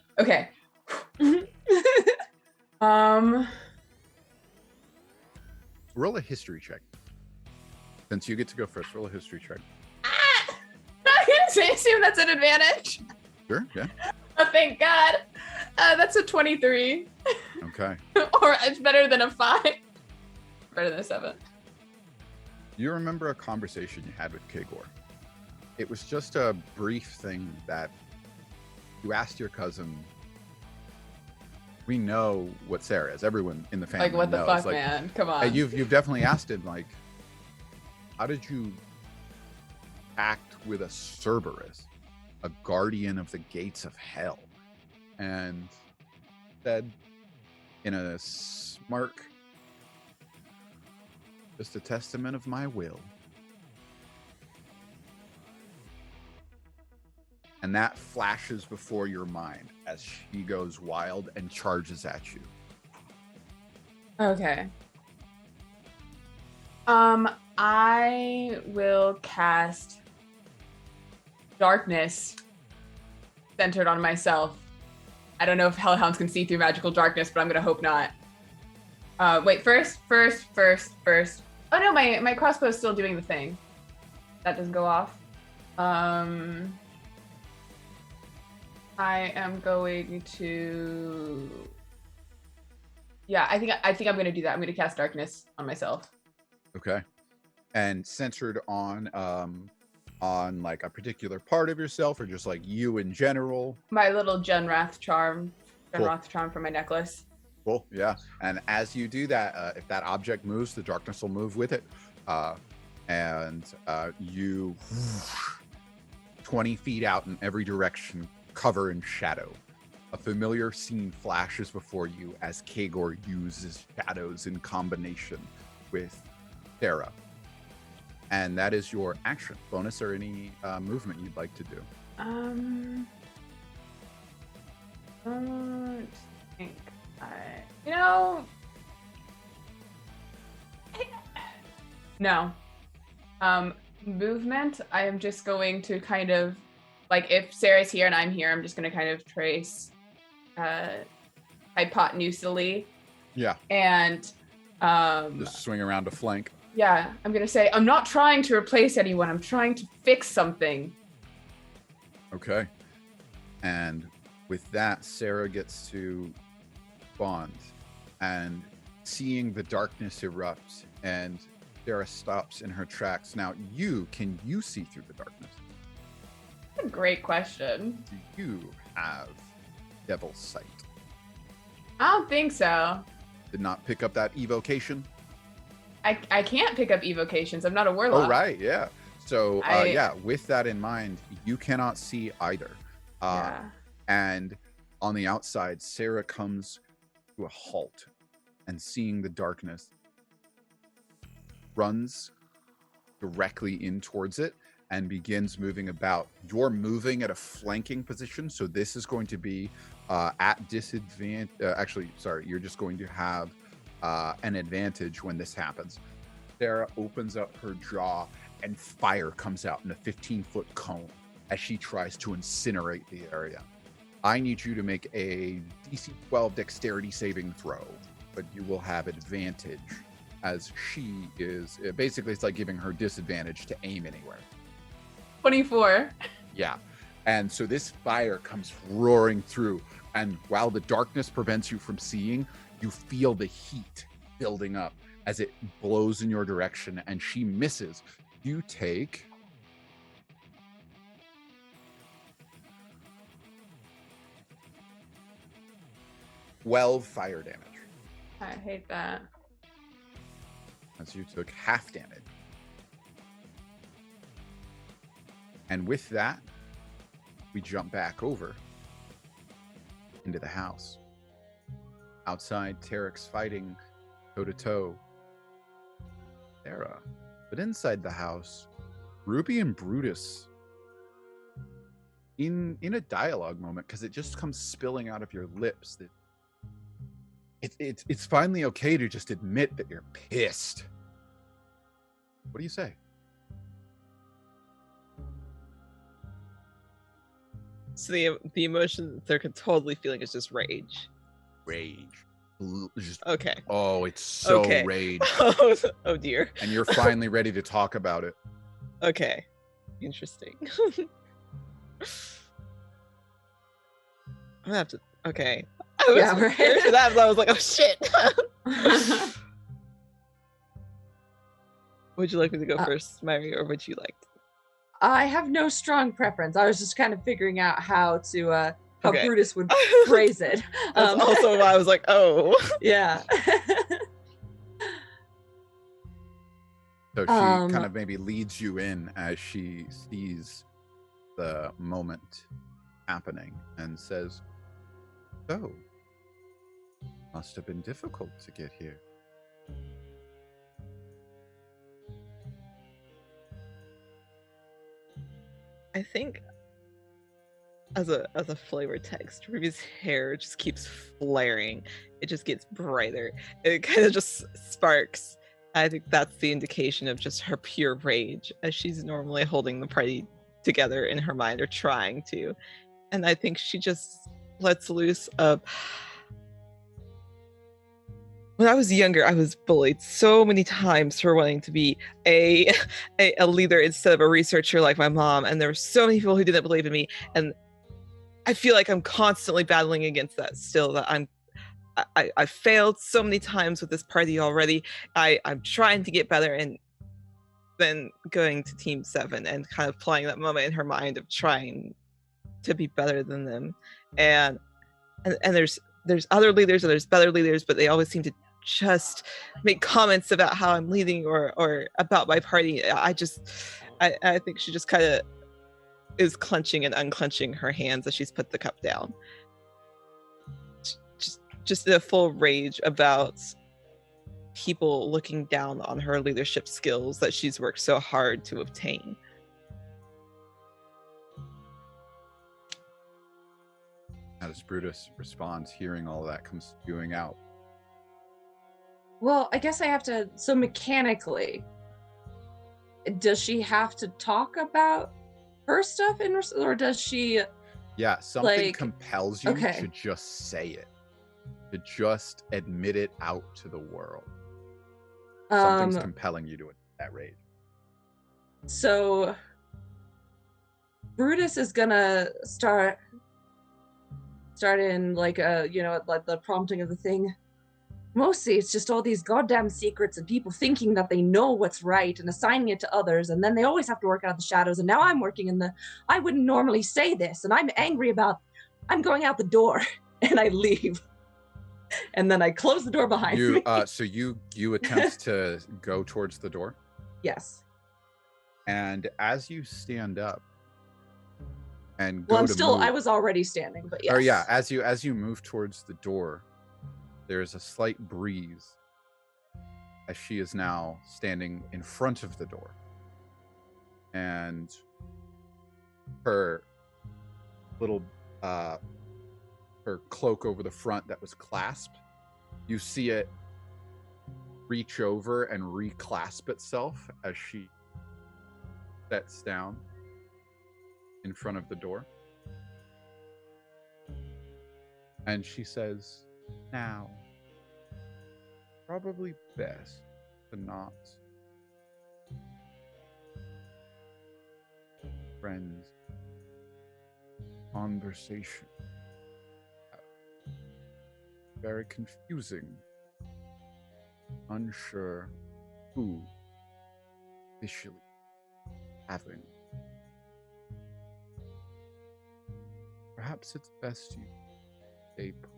Roll a history check. Since you get to go first, roll a history check. I'm gonna assume that's an advantage. Sure, yeah. Oh, thank God. That's a 23. Okay. Or it's better than a 5. Better than a 7. You remember a conversation you had with Kagor. It was just a brief thing that you asked your cousin. We know what Sarah is. Everyone in the family Like, what the knows. fuck, Like, man? Come on. You've definitely asked him, like, how did you act with a Cerberus, a guardian of the gates of hell? And said, in a smirk, just a testament of my will. And that flashes before your mind as she goes wild and charges at you. Okay. I will cast darkness centered on myself. I don't know if hellhounds can see through magical darkness, but I'm gonna hope not. Wait, first. Oh no, my crossbow is still doing the thing. That doesn't go off. I am going to. Yeah, I think I'm gonna do that. I'm gonna cast darkness on myself. Okay. And centered on like a particular part of yourself, or just like you in general? My little Genrath charm. Cool. Genrath charm for my necklace. Cool. Yeah. And as you do that, if that object moves, the darkness will move with it. And you 20 feet out in every direction, cover in shadow a familiar scene flashes before you as Kagor uses shadows in combination with Sarah. And that is your action. Bonus or any movement you'd like to do. Don't think no. Movement, I am just going to kind of, like, if Sarah's here and I'm here, I'm just going to kind of trace hypotenusally. Yeah. And just swing around to flank. Yeah, I'm going to say, I'm not trying to replace anyone. I'm trying to fix something. Okay. And with that, Sarah gets to bond. And seeing the darkness erupt, and Sarah stops in her tracks. Now, can you see through the darkness? That's a great question. Do you have Devil's Sight? I don't think so. Did not pick up that evocation? I can't pick up evocations. I'm not a warlock. Oh, right, yeah. So, with that in mind, you cannot see either. And on the outside, Sarah comes to a halt and seeing the darkness, runs directly in towards it and begins moving about. You're moving at a flanking position, so this is going to be at disadvantage. You're just going to have an advantage when this happens. Sarah opens up her jaw and fire comes out in a 15-foot cone as she tries to incinerate the area. I need you to make a DC 12 dexterity saving throw, but you will have advantage as she is, basically it's like giving her disadvantage to aim anywhere. 24. Yeah. And so this fire comes roaring through, and while the darkness prevents you from seeing, you feel the heat building up as it blows in your direction, and she misses. You take 12 fire damage. I hate that. As you took half damage. And with that, we jump back over into the house. Outside, Tarek's fighting toe-to-toe Sarah. But inside the house, Ruby and Brutus, in a dialogue moment, because it just comes spilling out of your lips, that it's finally okay to just admit that you're pissed. What do you say? So the emotion they're totally feeling is just rage. Rage. Just, okay. Oh, it's so okay. rage. Oh dear. And you're finally ready to talk about it. Okay. Interesting. I'm gonna have to. Okay. I was prepared for that, but I was like, oh shit. Would you like me to go first, Mary, or would you like? I have no strong preference. I was just kind of figuring out how Brutus would phrase it. That's also why I was like, oh. Yeah. So she kind of maybe leads you in as she sees the moment happening and says, "So, must have been difficult to get here." I think as a flavor text, Ruby's hair just keeps flaring. It just gets brighter. It kind of just sparks. I think that's the indication of just her pure rage, as she's normally holding the party together in her mind, or trying to. And I think she just lets loose of, when I was younger, I was bullied so many times for wanting to be a leader instead of a researcher like my mom. And there were so many people who didn't believe in me. And I feel like I'm constantly battling against that still, that I failed so many times with this party already. I'm trying to get better, and then going to Team 7 and kind of playing that moment in her mind of trying to be better than them. And there's other leaders and there's better leaders, but they always seem to just make comments about how I'm leading or about my party. I think she just kind of is clenching and unclenching her hands as she's put the cup down. just a full rage about people looking down on her leadership skills that she's worked so hard to obtain. As Brutus responds, hearing all that comes spewing out. Well, I guess I have to. So mechanically, does she have to talk about her stuff or does she? Yeah, something like, compels you okay. to just say it, to just admit it out to the world. Something's compelling you to that rage. So Brutus is gonna start in like like the prompting of the thing. Mostly it's just all these goddamn secrets and people thinking that they know what's right and assigning it to others, and then they always have to work out of the shadows, and now I'm working in the I wouldn't normally say this, and I'm angry about I'm going out the door and I leave. And then I close the door behind me. So you attempt to go towards the door? Yes. And as you stand up and Well, go I was already standing, but yes. Or yeah, as you move towards the door, there's a slight breeze as she is now standing in front of the door. And her little her cloak over the front that was clasped, you see it reach over and reclasp itself as she sets down in front of the door. And she says, "Now, probably best to not friends conversation. Very confusing. Unsure who officially having. Perhaps it's best you stay put."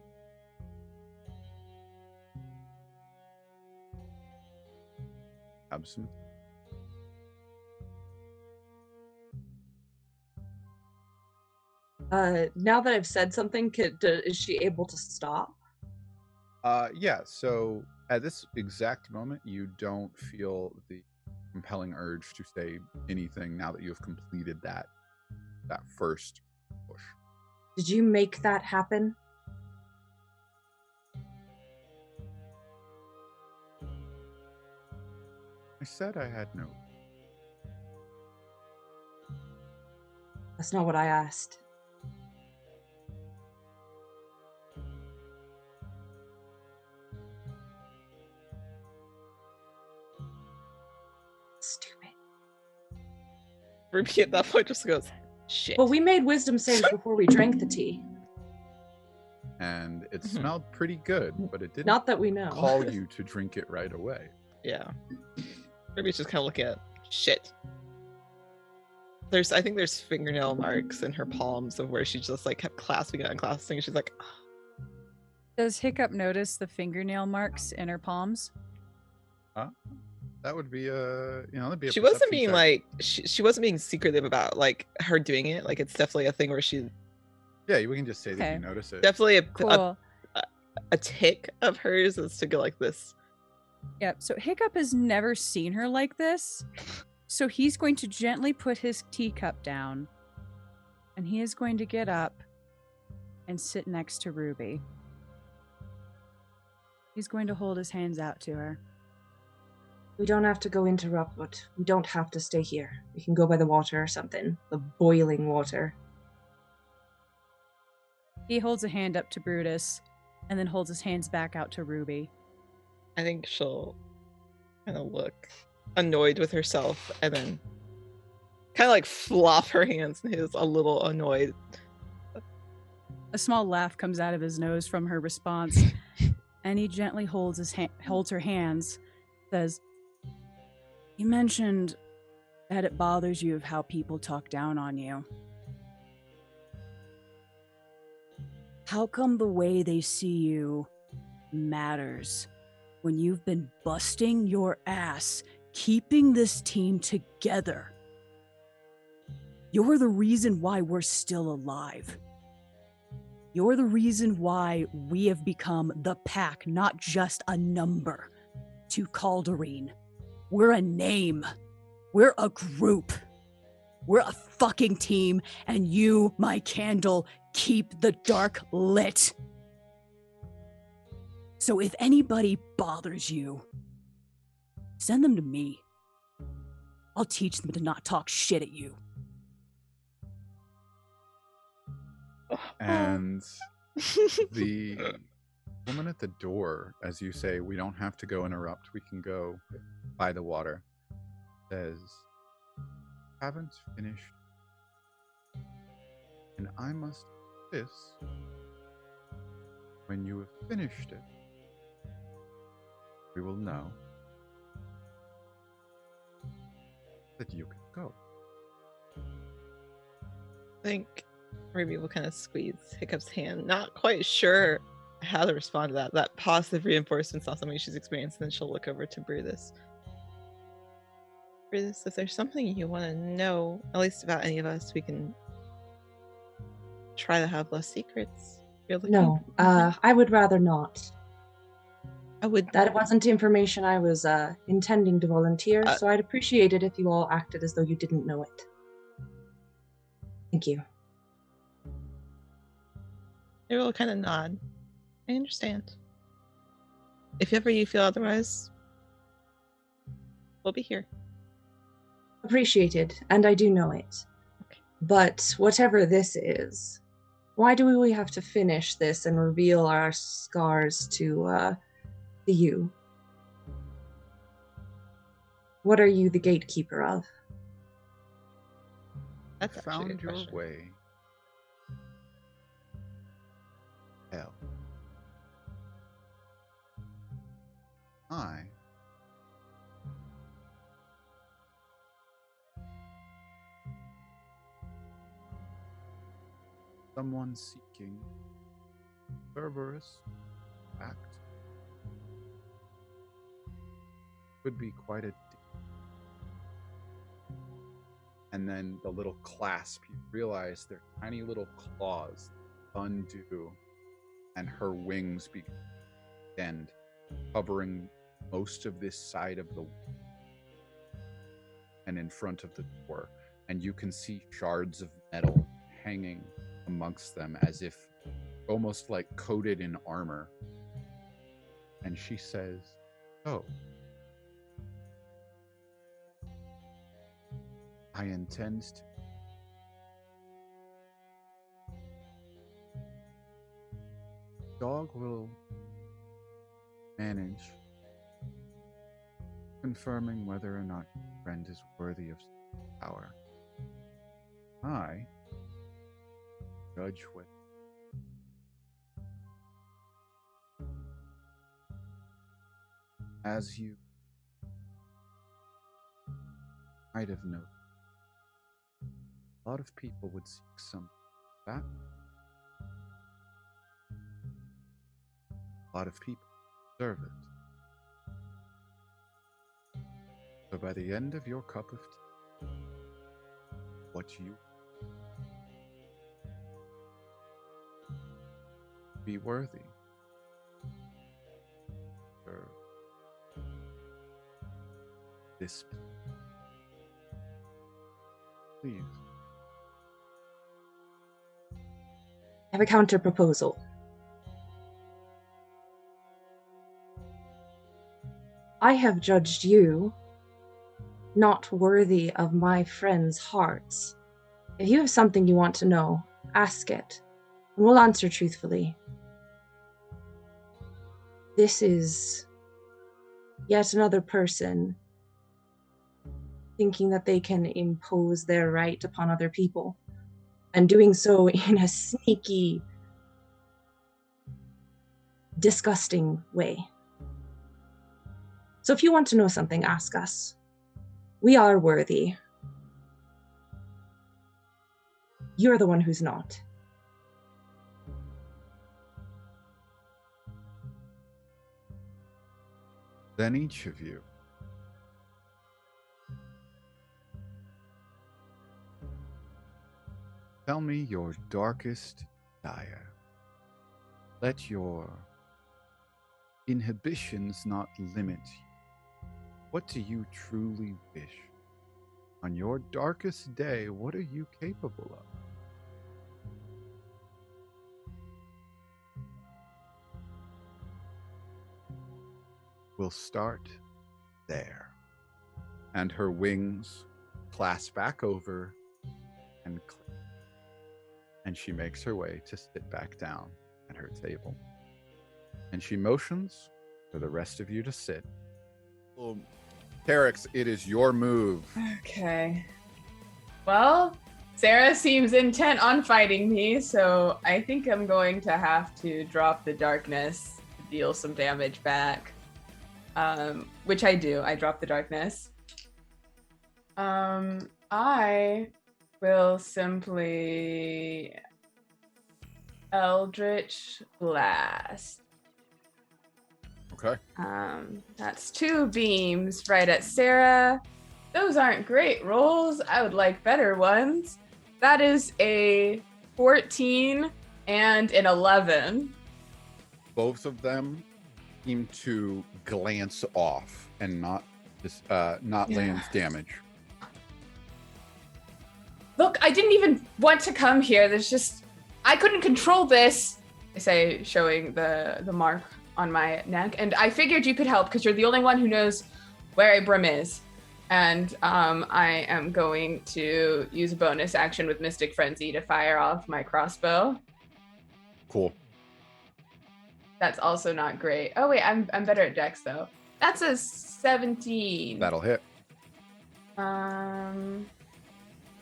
Absent. Now that I've said something, is she able to stop? Yeah, so at this exact moment, you don't feel the compelling urge to say anything now that you have completed that first push. Did you make that happen? I said I had no. That's not what I asked. Stupid. Ruby at that point just goes, shit. Well, we made wisdom saves before we drank the tea. And it smelled pretty good, but it didn't Not that we know. call you to drink it right away. Yeah. Ruby's just kind of looking at shit. I think there's fingernail marks in her palms of where she just like kept clasping it and clasping. She's like, oh. Does Hiccup notice the fingernail marks in her palms? That would be that'd be a She wasn't being check. like she wasn't being secretive about like her doing it. Like it's definitely a thing where she. Yeah, we can just say that Okay. you notice it. Definitely Cool. a tick of hers is to go like this. Yep. So Hiccup has never seen her like this. So he's going to gently put his teacup down. And he is going to get up and sit next to Ruby. He's going to hold his hands out to her. We don't have to go interrupt, but we don't have to stay here. We can go by the water or something. The boiling water. He holds a hand up to Brutus and then holds his hands back out to Ruby. I think she'll kind of look annoyed with herself and then kind of like flop her hands in his, a little annoyed. A small laugh comes out of his nose from her response, and he gently holds her hands, says, "You mentioned that it bothers you of how people talk down on you. How come the way they see you matters when you've been busting your ass keeping this team together? You're the reason why we're still alive. You're the reason why we have become the pack, not just a number to Cauldareen. We're a name. We're a group. We're a fucking team, and you, my candle, keep the dark lit. So if anybody bothers you, send them to me. I'll teach them to not talk shit at you. And the woman at the door, as you say, we don't have to go interrupt, we can go by the water, says, haven't finished, and I must do this. When you have finished it, we will know that you can go. I think Ruby will kind of squeeze Hiccup's hand, not quite sure how to respond to that. That positive reinforcement's not something she's experienced, and then she'll look over to Brutus. Brutus, if there's something you want to know, at least about any of us, we can try to have less secrets. No, I would rather not. would. That wasn't information I was intending to volunteer, so I'd appreciate it if you all acted as though you didn't know it. Thank you. They will kind of nod. I understand. If ever you feel otherwise, we'll be here. Appreciated, and I do know it. Okay. But whatever this is, why do we have to finish this and reveal our scars to you? What are you the gatekeeper of? That's actually a Found good your question. way. Hell. I someone seeking Cerberus act would be quite a and then the little clasp, you realize they're tiny little claws undo and her wings extend, covering most of this side of the and in front of the door, and you can see shards of metal hanging amongst them as if almost like coated in armor. And she says, "Oh, I intend to dog will manage confirming whether or not your friend is worthy of power. I judge with as you might have noticed, a lot of people would seek some that. A lot of people deserve it. So by the end of your cup of tea, what you be worthy for this, please. I have a counter proposal. I have judged you not worthy of my friends' hearts. If you have something you want to know, ask it, and we'll answer truthfully. This is yet another person thinking that they can impose their right upon other people, and doing so in a sneaky, disgusting way. So if you want to know something, ask us. We are worthy. You're the one who's not. Then each of you tell me your darkest desire. let your inhibitions not limit you. What do you truly wish? On your darkest day, what are you capable of? We'll start there. And her wings clasp back over and click. And she makes her way to sit back down at her table. And she motions for the rest of you to sit. Terex, it is your move. Okay. Well, Sarah seems intent on fighting me, so I think I'm going to have to drop the darkness to deal some damage back. Which I do. I drop the darkness. I will simply Eldritch Blast. Okay. That's 2 beams right at Sarah. Those aren't great rolls. I would like better ones. That is a 14 and an 11. Both of them seem to glance off and not land damage. Look, I didn't even want to come here. I couldn't control this. I say, showing the mark on my neck. And I figured you could help because you're the only one who knows where Abram is. And I am going to use a bonus action with Mystic Frenzy to fire off my crossbow. Cool. That's also not great. Oh wait, I'm better at Dex though. That's a 17. That'll hit.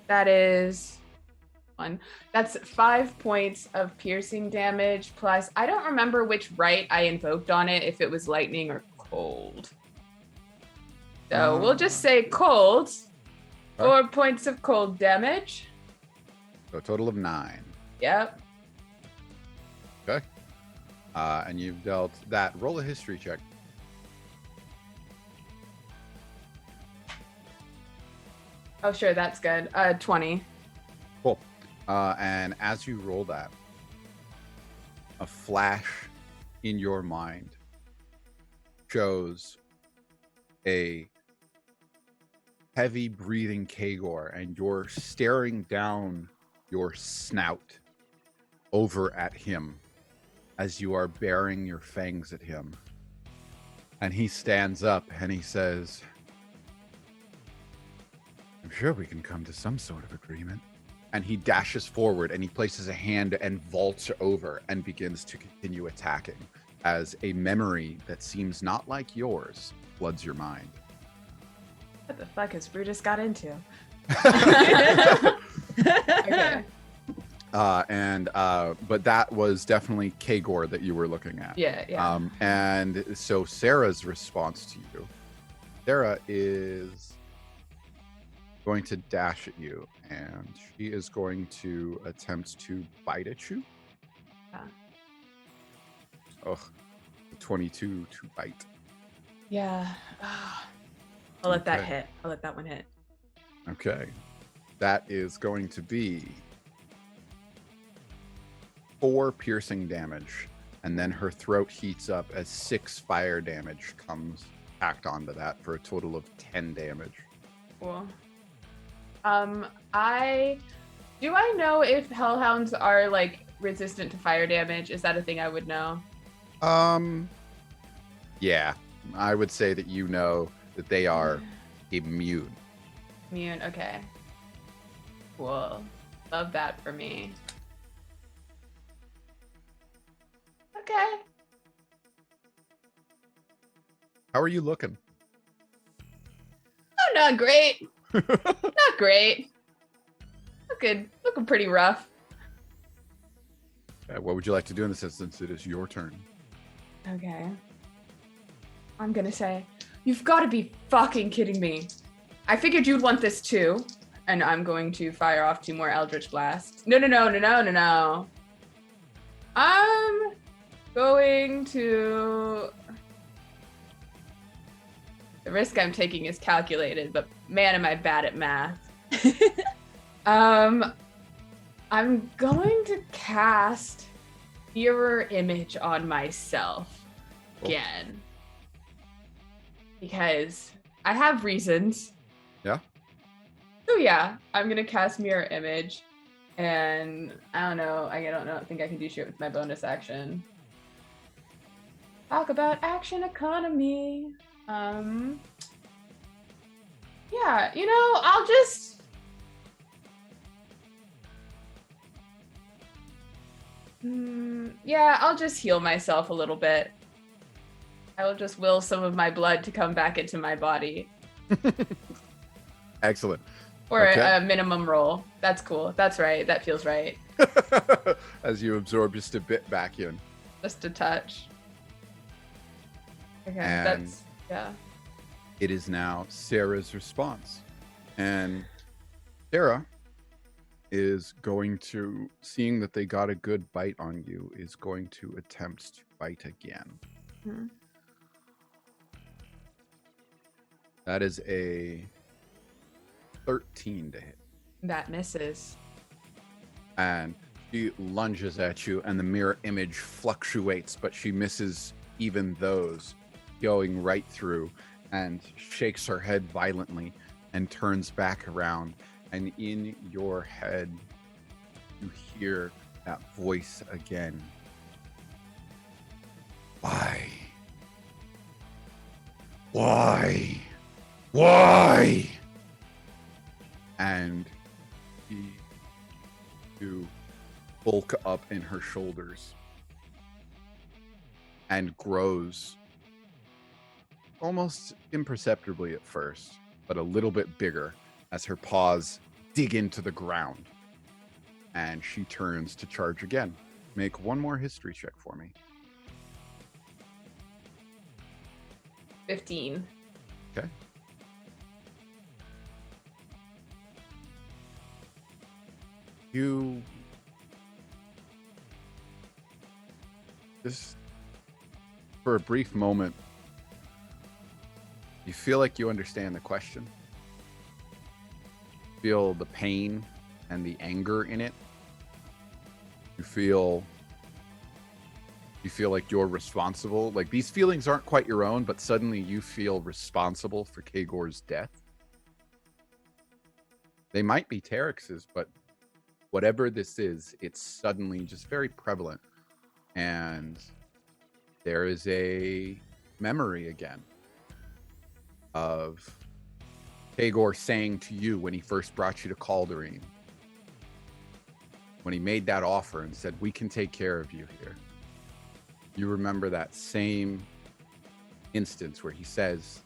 That is 1. That's 5 points of piercing damage plus I don't remember which right I invoked on it, if it was lightning or cold. So we'll just say cold. 4 points of cold damage. So a total of 9. Yep. Okay. And you've dealt that. Roll a history check. Oh, sure, that's good. 20. Cool. And as you roll that, a flash in your mind shows a heavy breathing Kagor, and you're staring down your snout over at him as you are baring your fangs at him. And he stands up and he says, I'm sure we can come to some sort of agreement. And he dashes forward and he places a hand and vaults over and begins to continue attacking as a memory that seems not like yours floods your mind. What the fuck has Brutus got into? Okay. But that was definitely Kagor that you were looking at. Yeah. And so Sarah's response to you, Sarah is going to dash at you, and she is going to attempt to bite at you. Ugh, 22 to bite. Yeah. I'll let that hit. I'll let that one hit. Okay. That is going to be 4 piercing damage, and then her throat heats up as 6 fire damage comes tacked onto that for a total of 10 damage. Cool. Do I know if hellhounds are like resistant to fire damage? Is that a thing I would know? Yeah, I would say that you know that they are immune. Immune, okay. Cool. Love that for me. Okay. How are you looking? Oh, not great. Not great. Looking pretty rough. What would you like to do in this instance? It is your turn. Okay. I'm gonna say, you've got to be fucking kidding me. I figured you'd want this too, and I'm going to fire off 2 more Eldritch Blasts. No. I'm going to... The risk I'm taking is calculated, but man, am I bad at math. I'm going to cast mirror image on myself again. Because I have reasons. Yeah. So yeah, I'm gonna cast mirror image, and I don't think I can do shit with my bonus action. Talk about action economy. Yeah, I'll just I'll just heal myself a little bit. I will just will some of my blood to come back into my body. Excellent. Or Okay. a minimum roll. That's cool. That's right. That feels right. As you absorb just a bit back in. Just a touch. Okay, And yeah. it is now Sarah's response. And Sarah is going to, seeing that they got a good bite on you, is going to attempt to bite again. Hmm. That is a 13 to hit. That misses. And she lunges at you, and the mirror image fluctuates, but she misses even those, going right through, and shakes her head violently and turns back around. And in your head, you hear that voice again. Why? Why? Why? And he to bulk up in her shoulders and grows almost imperceptibly at first, but a little bit bigger as her paws dig into the ground. And she turns to charge again. Make one more history check for me. 15. Okay. You just for a brief moment, you feel like you understand the question. Feel the pain and the anger in it. You feel like you're responsible. Like, these feelings aren't quite your own, but suddenly you feel responsible for Kagor's death. They might be Terex's, but whatever this is, it's suddenly just very prevalent. And there is a memory again of Kagor saying to you when he first brought you to Cauldareen, when he made that offer and said, "We can take care of you here." You remember that same instance where he says,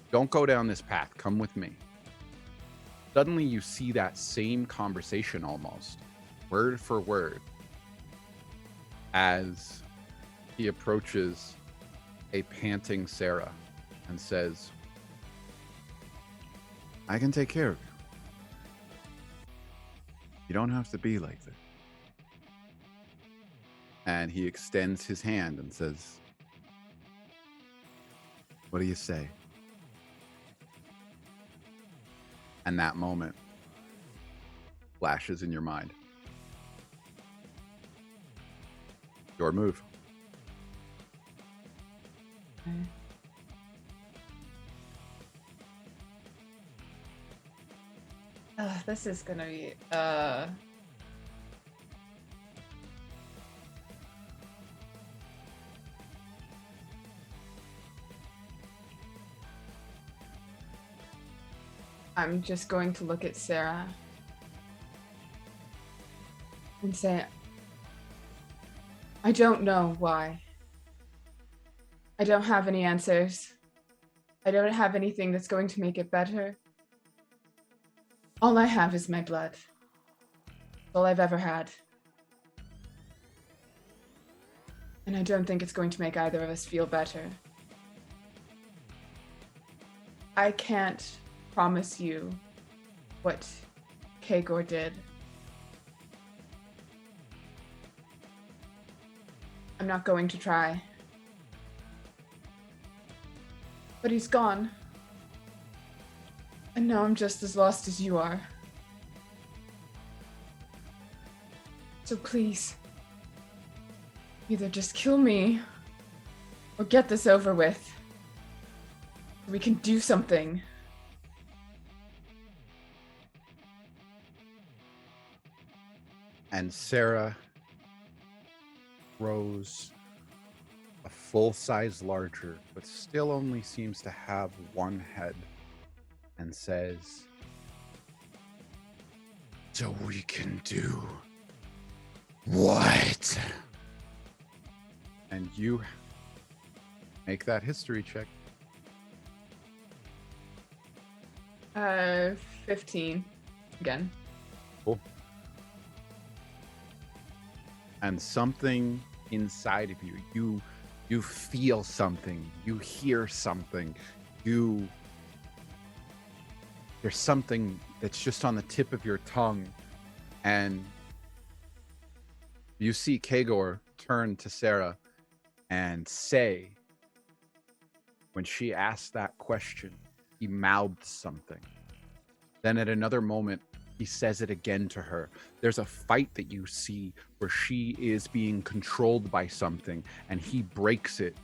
"Don't go down this path, come with me." Suddenly you see that same conversation almost, word for word, as he approaches a panting Sarah and says, "I can take care of you. You don't have to be like this." And he extends his hand and says, "What do you say?" And that moment flashes in your mind. Your move. Okay. This is gonna be I'm just going to look at Sarah and say, I don't know why. I don't have any answers. I don't have anything that's going to make it better. All I have is my blood. That's all I've ever had. And I don't think it's going to make either of us feel better. I can't promise you what Kagor did. I'm not going to try. But he's gone. And now I'm just as lost as you are. So please, Either just kill me or get this over with. We can do something. And Sarah grows a full size larger, but still only seems to have one head, and says, "So we can do what?" And you make that history check. 15 again. Cool. And something inside of you feel something, you hear something, there's something that's just on the tip of your tongue, and you see Kagor turn to Sarah and say, when she asked that question, he mouthed something. Then at another moment, he says it again to her. There's a fight that you see where she is being controlled by something, and he breaks it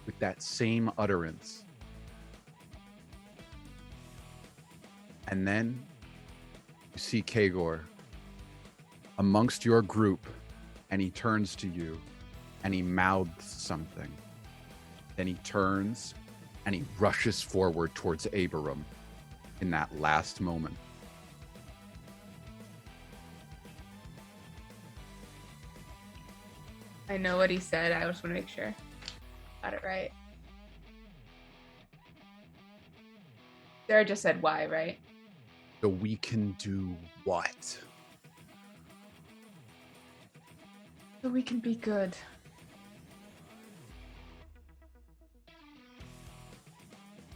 with that same utterance. And then you see Kagor amongst your group, and he turns to you and he mouths something. Then he turns and he rushes forward towards Abiram in that last moment. I know what he said. I just want to make sure. Got it right. Sarah just said why, right? So we can do what? So we can be good.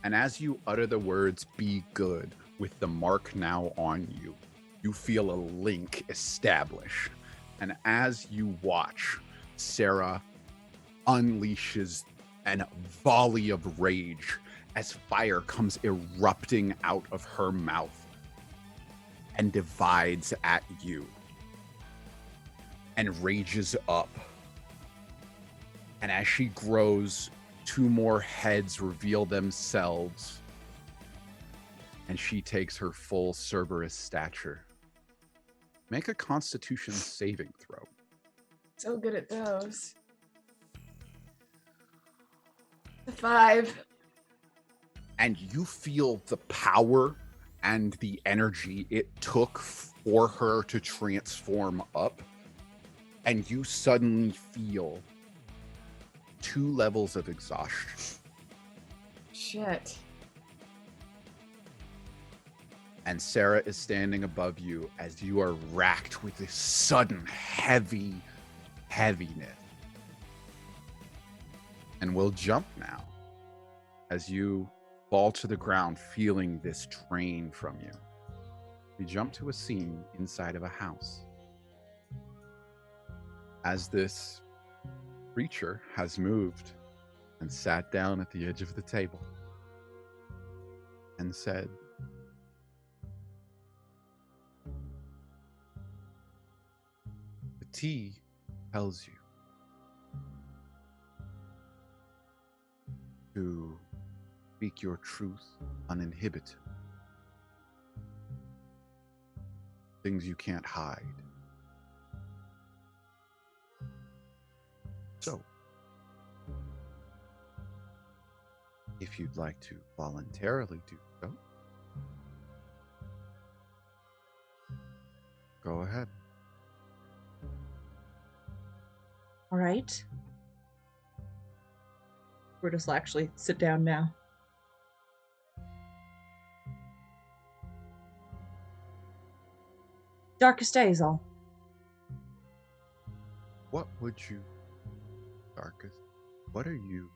And as you utter the words, "be good," with the mark now on you, you feel a link establish. And as you watch, Sarah unleashes a volley of rage as fire comes erupting out of her mouth and divides at you and rages up. And as she grows, 2 more heads reveal themselves, and she takes her full Cerberus stature. Make a Constitution saving throw. So good at those. A 5. And you feel the power and the energy it took for her to transform up, and you suddenly feel 2 levels of exhaustion. Shit. And Sarah is standing above you as you are racked with this sudden heaviness. And we'll jump now as you fall to the ground feeling this drain from you. We jump to a scene inside of a house. As this creature has moved and sat down at the edge of the table and said, "The tea tells you to speak your truth uninhibited. Things you can't hide. So, if you'd like to voluntarily do so, go ahead." All right. Brutus will actually sit down now. Darkest days, all. What would you, Darkest, what are you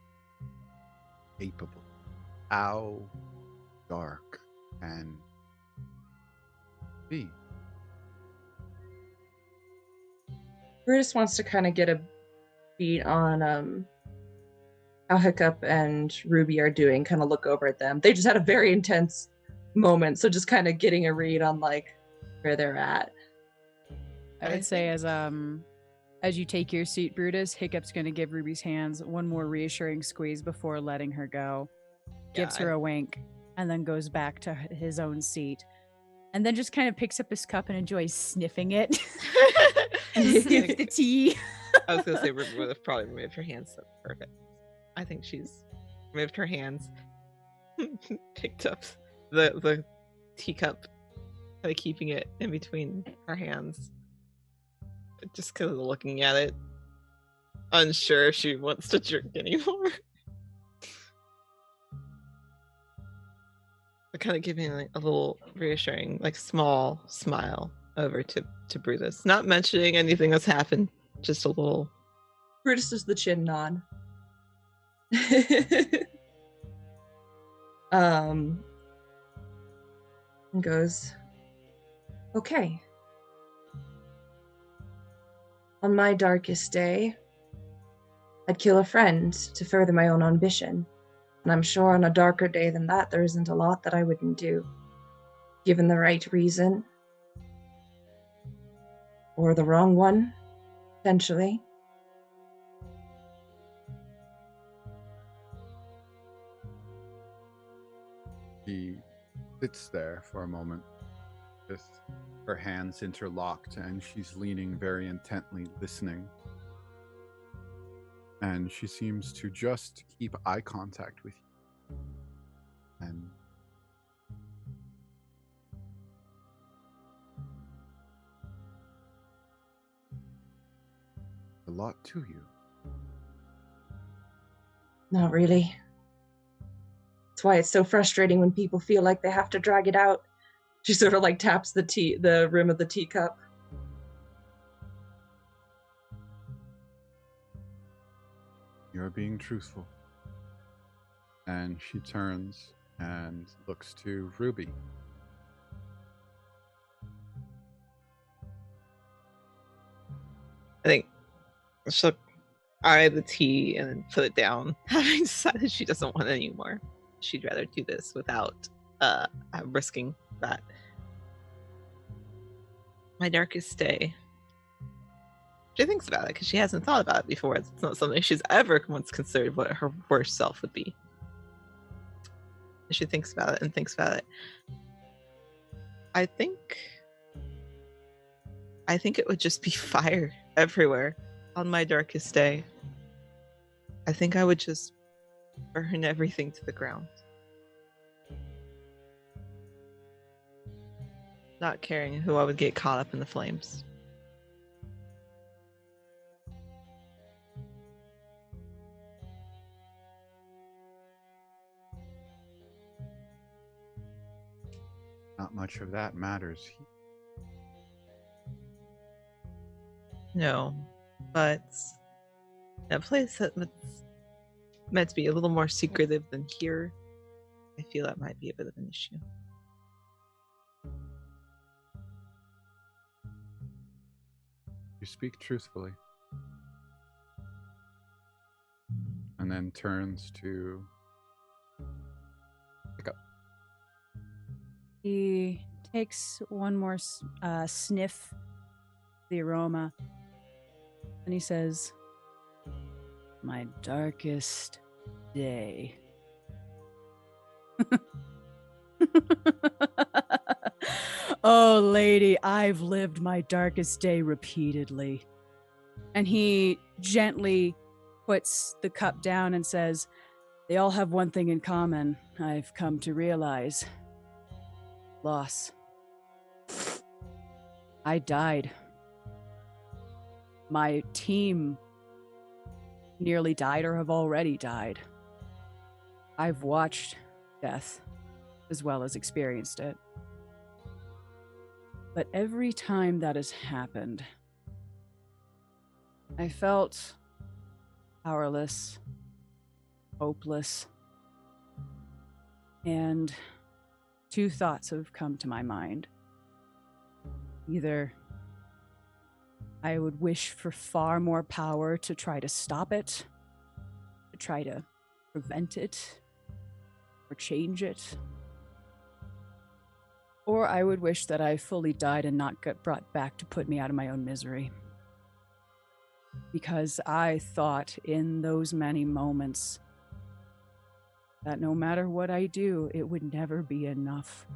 capable? How dark can be? Brutus wants to kind of get a beat on how Hiccup and Ruby are doing, kind of look over at them. They just had a very intense moment, so just kind of getting a read on like where they're at. I would say as As you take your seat, Brutus, Hiccup's going to give Ruby's hands one more reassuring squeeze before letting her go. Gives her a wink, and then goes back to his own seat. And then just kind of picks up his cup and enjoys sniffing it. And sniff the tea. I was going to say Ruby would have probably removed her hands. So perfect. I think she's removed her hands, picked up the teacup, kind of keeping it in between her hands. Just kind of looking at it, unsure if she wants to drink anymore. But kind of giving like a little reassuring, like small smile over to Brutus, not mentioning anything that's happened, just a little. Brutus does the chin nod. And goes, okay. On my darkest day, I'd kill a friend to further my own ambition. And I'm sure on a darker day than that, there isn't a lot that I wouldn't do. Given the right reason. Or the wrong one, potentially. She sits there for a moment, with her hands interlocked, and she's leaning very intently, listening. And she seems to just keep eye contact with you. And a lot to you. Not really. That's why it's so frustrating when people feel like they have to drag it out. She sort of like taps the rim of the teacup. You're being truthful. And she turns and looks to Ruby. I think she'll eye the tea and then put it down, having decided she doesn't want it anymore. She'd rather do this without risking that. My darkest day. She thinks about it because she hasn't thought about it before. It's not something she's ever once considered what her worst self would be. She thinks about it and thinks about it. I think it would just be fire everywhere on my darkest day. I think I would just burn everything to the ground. Not caring who I would get caught up in the flames. Not much of that matters. No, but a place that's meant to be a little more secretive than here, I feel that might be a bit of an issue. You speak truthfully. And then turns to Hiccup. He takes one more sniff of the aroma, and he says, my darkest day. Oh, lady, I've lived my darkest day repeatedly. And he gently puts the cup down and says, they all have one thing in common, I've come to realize. Loss. I died. My team nearly died or have already died. I've watched death as well as experienced it. But every time that has happened, I felt powerless, hopeless, and two thoughts have come to my mind. Either I would wish for far more power to try to stop it, to try to prevent it, or change it. Or I would wish that I fully died and not got brought back to put me out of my own misery. because I thought in those many moments that no matter what I do, it would never be enough.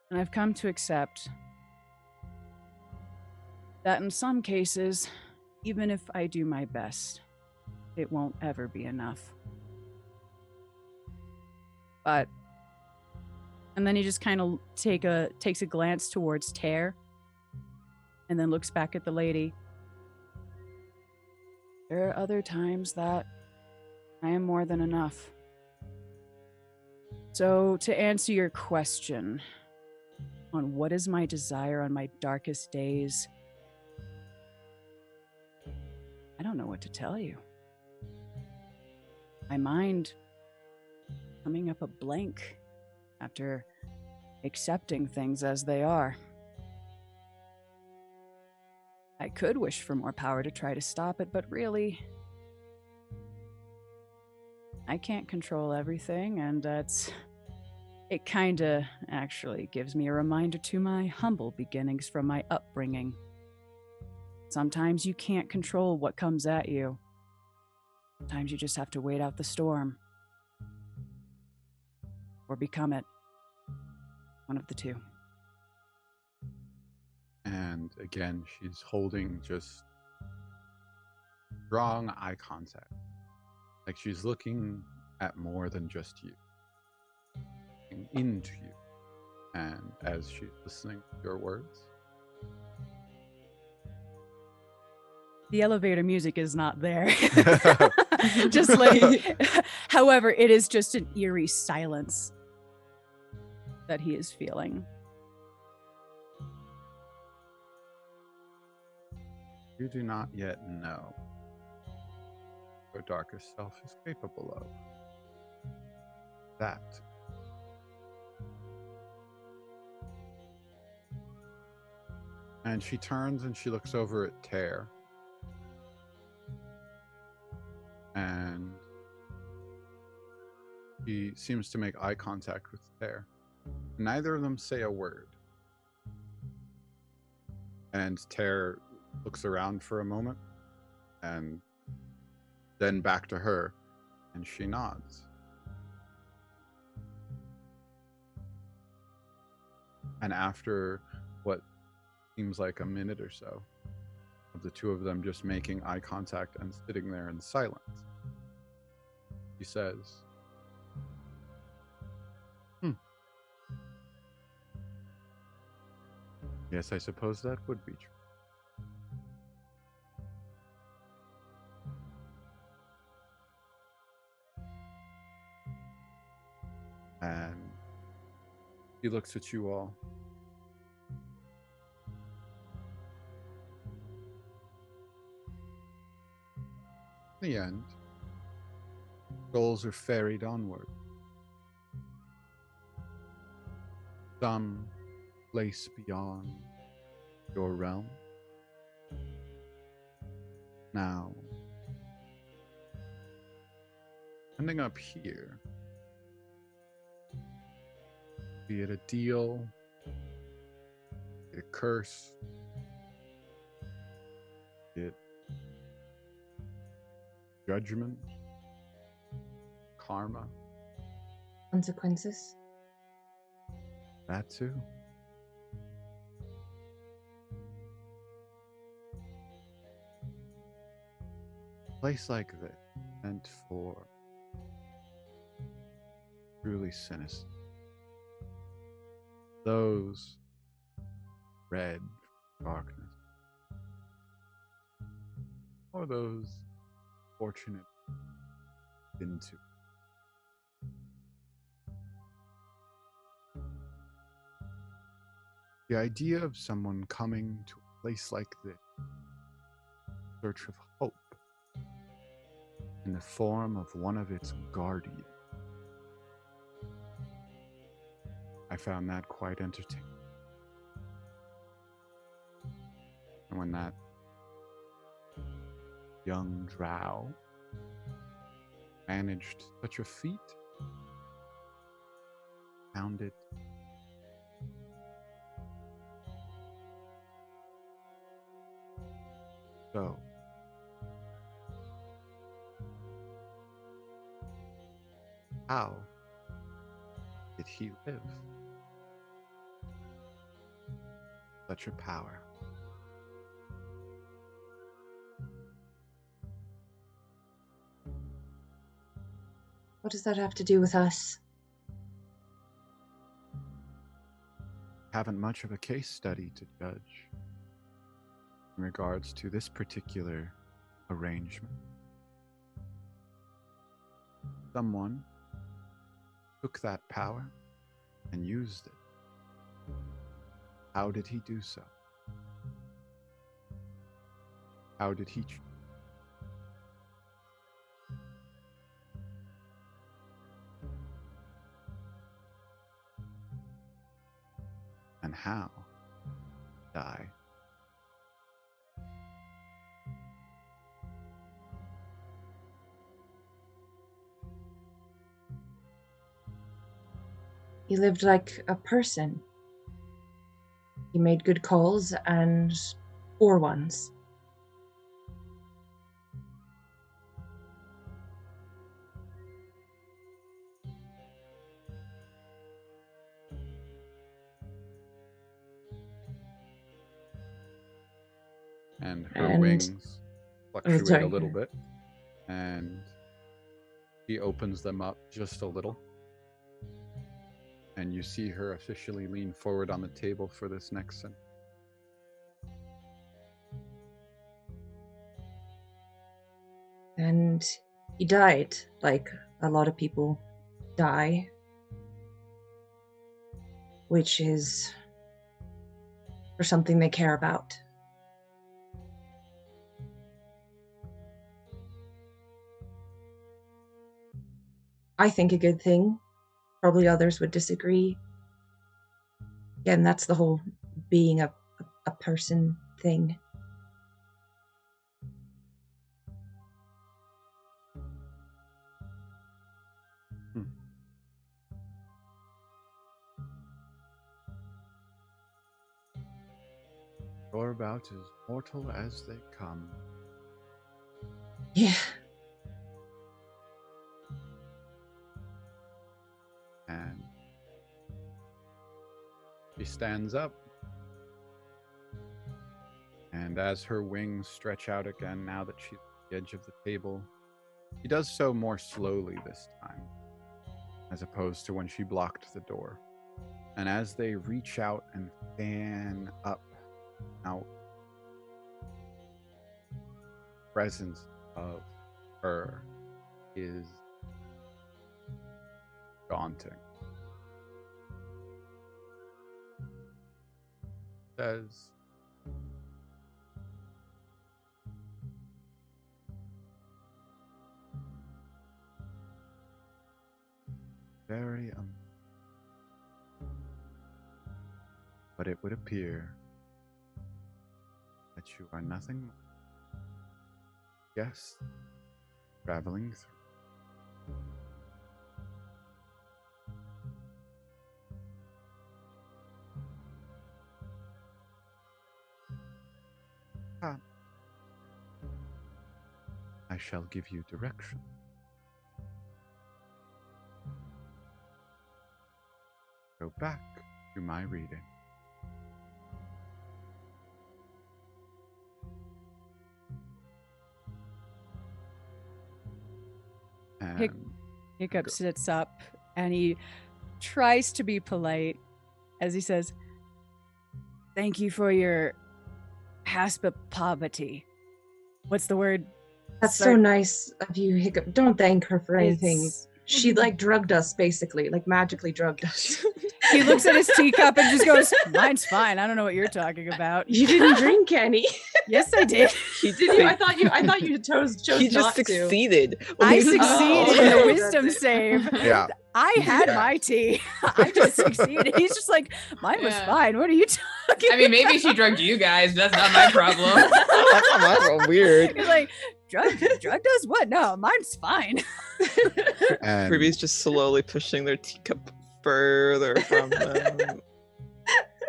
And I've come to accept that in some cases, even if I do my best, it won't ever be enough. But, and then he just kind of takes a glance towards Tear, and then looks back at the lady. There are other times that I am more than enough. So, to answer your question on what is my desire on my darkest days, I don't know what to tell you. My mind coming up a blank after accepting things as they are. I could wish for more power to try to stop it, but really, I can't control everything, and it kinda actually gives me a reminder to my humble beginnings from my upbringing. Sometimes you can't control what comes at you. Sometimes you just have to wait out the storm. Or become it. One of the two. And again, she's holding just strong eye contact. Like she's looking at more than just you. Looking into you. And as she's listening to your words, the elevator music is not there. Just like, however, it is just an eerie silence that he is feeling. you do not yet know what your darkest self is capable of. That. And she turns and she looks over at Tear. And he seems to make eye contact with Tear. Neither of them say a word. And Tear looks around for a moment and then back to her, and she nods. And after what seems like a minute or so of the two of them just making eye contact and sitting there in silence, he says, Yes, I suppose that would be true. And he looks at you all. In the end, souls are ferried onward. Some place beyond your realm. Now, ending up here, be it a deal, be it a curse, be it judgment, karma, Consequences. that too. A place like this, meant for truly sinister. Those red darkness, or those fortunate into. The idea of someone coming to a place like this in search of hope in the form of one of its guardians, I found that quite entertaining. And when that young drow managed such a feat, found it So, how did he live? Such a power. What does that have to do with us? Haven't much of a case study to judge in regards to this particular arrangement. Someone took that power and used it. How did he do so? How did he and how die? He lived like a person. He made good calls and poor ones. And her And- wings fluctuate sorry. a little bit, and he opens them up just a little. And you see her officially lean forward on the table for this next sentence. And he died, like a lot of people die, which is for something they care about. I think a good thing. Probably others would disagree. Again, that's the whole being a person thing. You're about as mortal as they come. Yeah. And she stands up. And as her wings stretch out again, now that she's at the edge of the table, she does so more slowly this time, as opposed to when she blocked the door. And as they reach out and fan up, out, presence of her is daunting. Says, very but it would appear that you are nothing more. Yes, traveling through. I shall give you direction. Go back to my reading. And Hiccup Go. sits up and he tries to be polite as he says, "Thank you for your hospitality." What's the word? That's so Sorry. nice of you, Hiccup. Don't thank her for anything. It's- She like drugged us, basically, like magically drugged us. He looks at his teacup and just goes, "Mine's fine. I don't know what you're talking about." You didn't drink any. Yes, I did. He Did you? I thought you chose He just not to. succeeded. I He just- succeeded in Oh. a wisdom save. yeah, I had Yeah. my tea. I just succeeded. He's just like, mine was Yeah. fine. What are you talking I mean, maybe she drugged you guys. But that's not my problem. That's not my fault. Weird. He's like, drug does what? No, mine's fine. and Ruby's just slowly pushing their teacup further from them.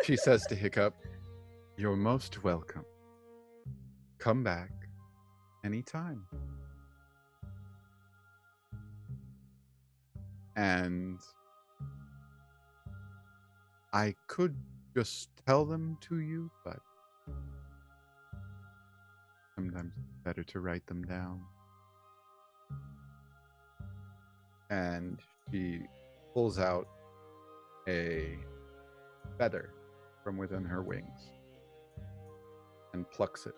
she says to Hiccup, "You're most welcome. come back anytime. And I could just tell them to you, but sometimes it's better to write them down. And she pulls out a feather from within her wings and plucks it.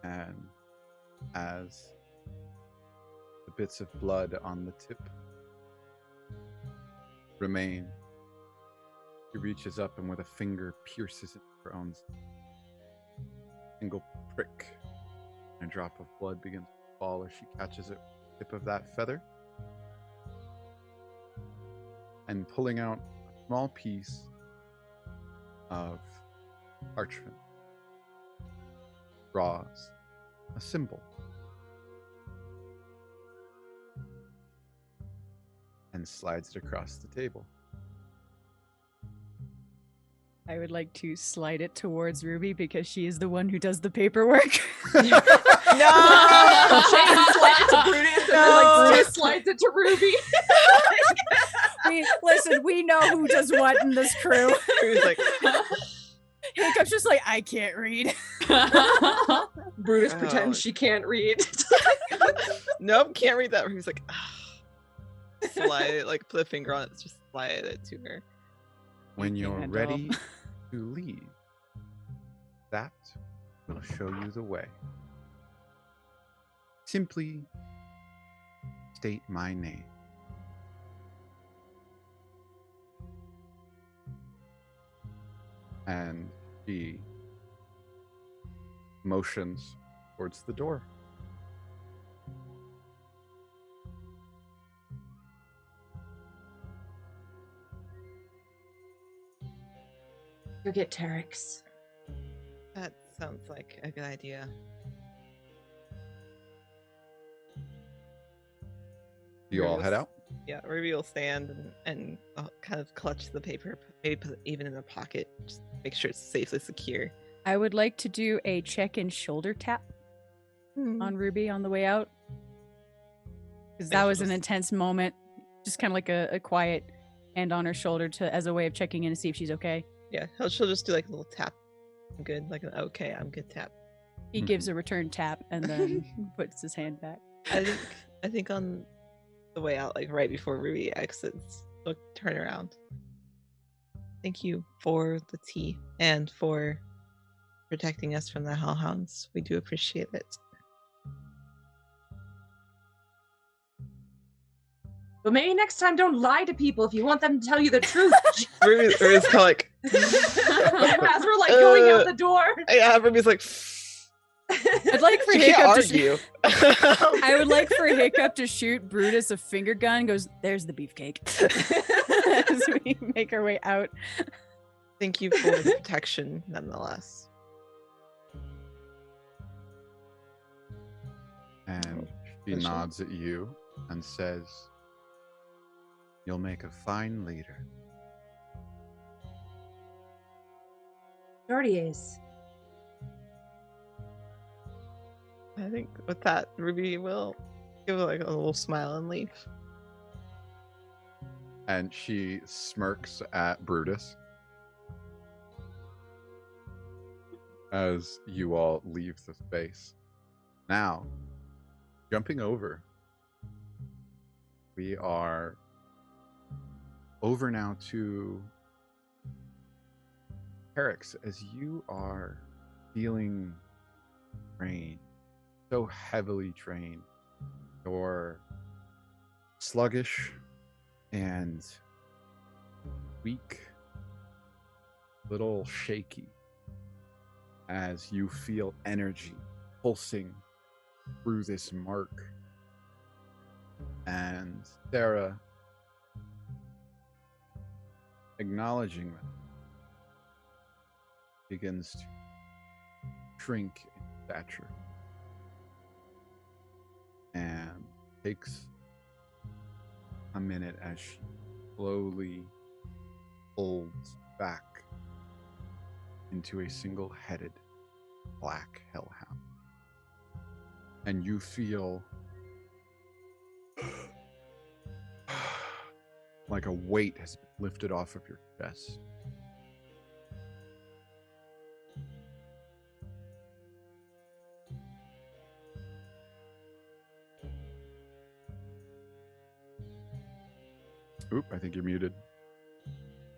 And as the bits of blood on the tip remain, she reaches up and with a finger pierces it with her own. Single prick, and a drop of blood begins to fall as she catches it with the tip of that feather. And pulling out a small piece of parchment, draws a symbol and slides it across the table. I would like to slide it towards Ruby because she is the one who does the paperwork. No! Shane slides it to Brutus and then like Brutus slides it to Ruby. Listen, we know who does what in this crew. Ruby's like, Hiccup's just like, I can't read. Brutus Oh. pretends she can't read. nope, can't read that. Ruby's like, slide it, like put a finger on it, just slide it to her. When you're Handle. ready to leave, that will show you the way. Simply state my name. And she motions towards the door. Go get Terex. That sounds like a good idea. You all head out? Yeah, Ruby will stand and kind of clutch the paper, maybe put it even in a pocket, just make sure it's safely secure. I would like to do a check-in shoulder tap on Ruby on the way out. Because that was an intense moment. Just kind of like a quiet hand on her shoulder as a way of checking in to see if she's okay. Yeah, she'll just do like a little tap. I'm good, like an okay, I'm good tap. He gives a return tap and then puts his hand back. I think on the way out, like right before Ruby exits, look, turn around. Thank you for the tea and for protecting us from the hellhounds. We do appreciate it. But maybe next time don't lie to people if you want them to tell you the truth. Ruby's kind of like, As we're like going out the door. yeah, Ruby's like, I'd like for she can't Hiccup to argue. I would like for Hiccup to shoot Brutus a finger gun. Goes, there's the beefcake. As we make our way out. Thank you for the protection, nonetheless. And she nods at you and says, "You'll make a fine leader." Already is. I think with that, Ruby will give like a little smile and leave. And she smirks at Brutus as you all leave the space. Now, jumping over, we are over now to Herix, as you are feeling drained, so heavily drained. You're sluggish and weak, little shaky, as you feel energy pulsing through this mark. And Sarah, acknowledging that, begins to shrink in stature and takes a minute as she slowly folds back into a single-headed black hellhound. And you feel like a weight has been lifted off of your chest. Oop, I think you're muted.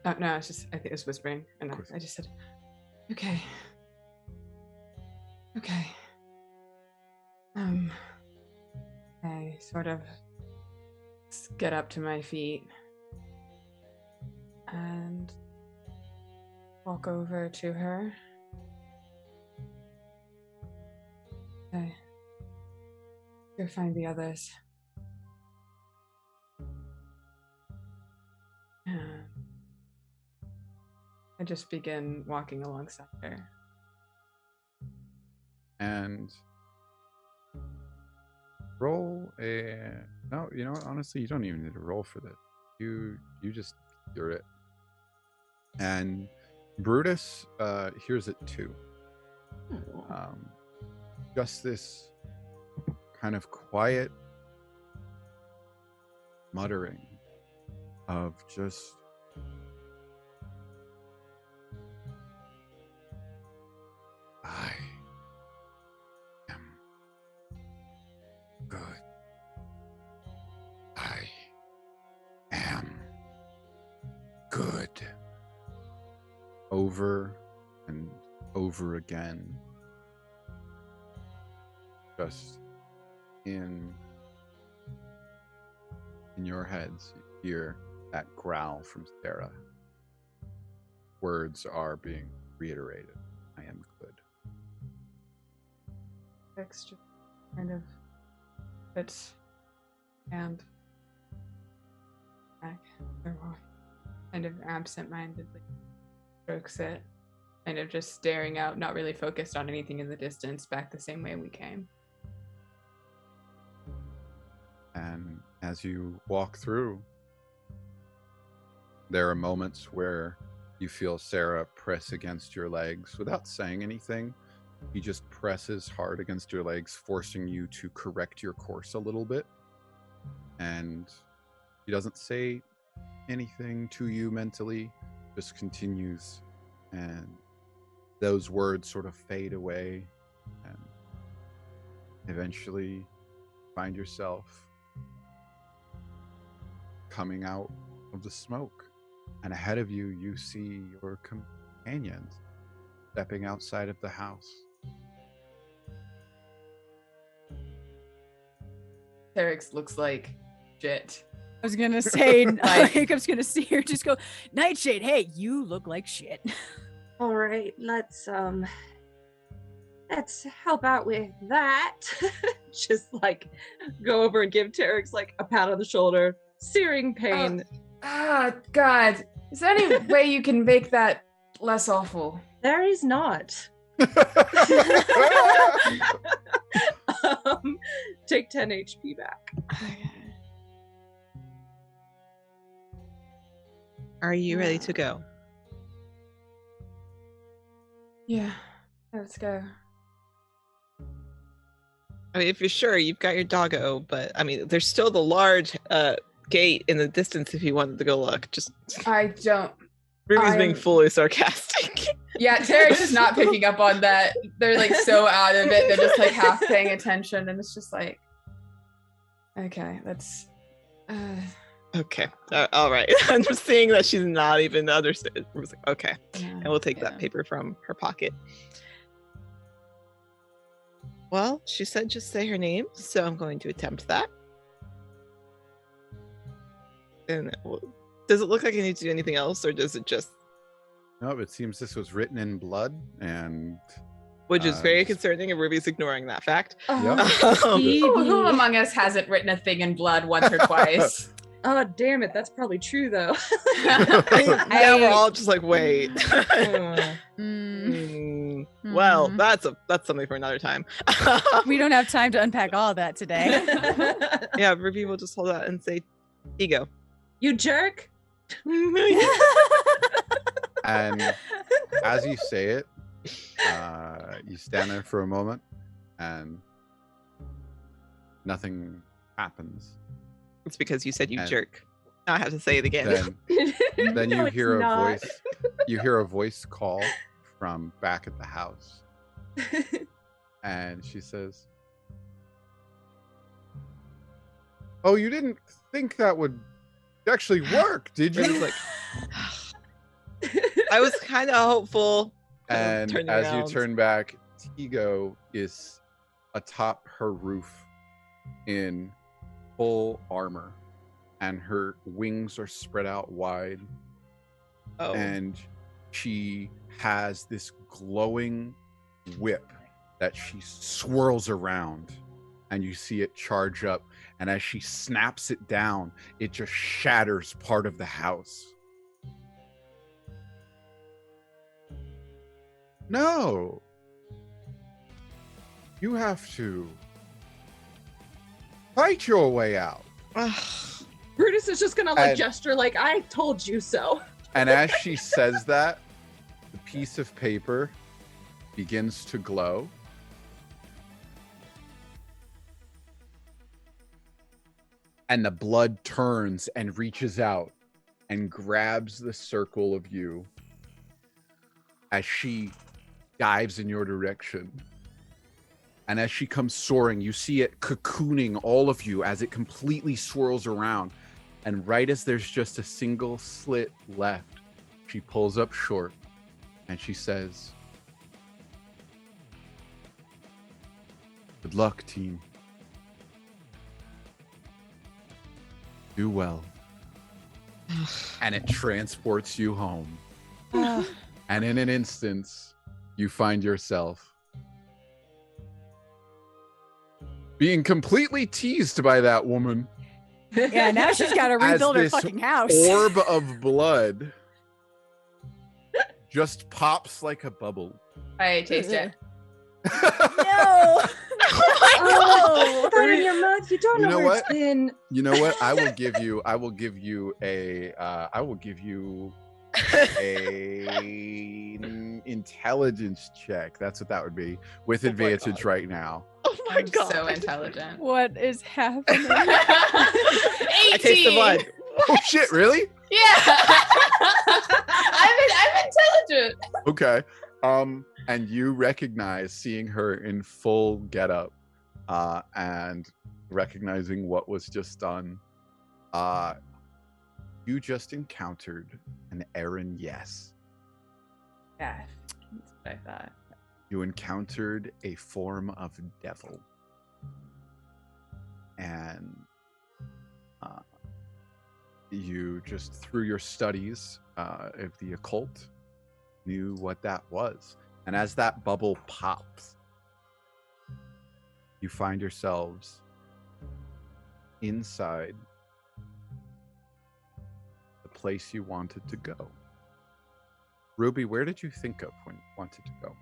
Oh, no, I think it was whispering. And I just said, okay. Okay. I sort of get up to my feet and walk over to her. Okay. Go find the others. I just begin walking alongside her. And roll a... No, you know what? Honestly, you don't even need to roll for this. You just hear it. And Brutus hears it too. Just this kind of quiet muttering of just I am good. I am good. Over and over again. Just in your heads, you hear that growl from Sarah. Words are being reiterated. I am good. Vex just kind of puts hand back, or kind of absent-mindedly strokes it, kind of just staring out, not really focused on anything in the distance, back the same way we came. And as you walk through, there are moments where you feel Sarah press against your legs without saying anything. He just presses hard against your legs, forcing you to correct your course a little bit. And he doesn't say anything to you mentally, just continues. And those words sort of fade away. And eventually find yourself coming out of the smoke. And ahead of you, you see your companions stepping outside of the house. Terex looks like shit. I was gonna say, Hiccup's gonna see her just go, Nightshade, hey, you look like shit. All right, let's help out with that. Just like go over and give Terex like a pat on the shoulder. Searing pain. God. Is there any way you can make that less awful? There is not. Take 10 HP back. Are you ready to go? Yeah, let's go. I mean, if you're sure, you've got your doggo, but I mean, there's still the large gate in the distance if you wanted to go look. Just I don't. Ruby's being fully sarcastic. Yeah, Terex is not picking up on that. They're like so out of it. They're just like half paying attention, and it's just like, okay, let's. Okay, all right. I'm just seeing that she's not even understood. Like, okay, Yeah, and we'll take that paper from her pocket. Well, she said just say her name, so I'm going to attempt that. And does it look like I need to do anything else, or does it just... No, it seems this was written in blood, and... Which is very concerning, and Ruby's ignoring that fact. Who among us hasn't written a thing in blood once or twice? Oh, damn it. That's probably true, though. Now we're all just like, wait. Well, that's something for another time. We don't have time to unpack all of that today. Yeah, Ruby will just hold out and say, ego. You jerk. And as you say it, You stand there for a moment, and nothing happens. It's because you said you And jerk. Now I have to say it again. Then No, you it's hear a not. voice. You hear a voice call from back at the house, and she says, "Oh, you didn't think that would actually work, did It was you?" like, I was kind of hopeful. And Turning as around. you turn back, Tigo is atop her roof in full armor, and her wings are spread out wide, Oh, and she has this glowing whip that she swirls around, and you see it charge up, and as she snaps it down, it just shatters part of the house. No, you have to fight your way out. Brutus is just gonna like And- gesture like, I told you so. And as she says that, the piece of paper begins to glow. And the blood turns and reaches out and grabs the circle of you as she dives in your direction. And as she comes soaring, you see it cocooning all of you as it completely swirls around. And right as there's just a single slit left, she pulls up short and she says, "Good luck, team. Do well." And it transports you home. And in an instance, you find yourself being completely teased by that woman. Yeah, now she's got to As rebuild her this fucking house. Orb of blood just pops like a bubble. I taste it. No. Oh, put that in your mouth. You don't You know know where what? it's been. You know what? I will give you an intelligence check. That's what that would be, with Oh my advantage God. right now. oh my I'm god! so intelligent. What is happening? I taste the blood. Oh shit! Really? Yeah. I'm intelligent. Okay. And you recognize, seeing her in full getup, and recognizing what was just done, you just encountered an Aaron Yes. Yeah. That's what I thought. You encountered a form of devil. And you just, through your studies of the occult, knew what that was. And as that bubble pops, you find yourselves inside the place you wanted to go. Ruby, where did you think of when you wanted to go?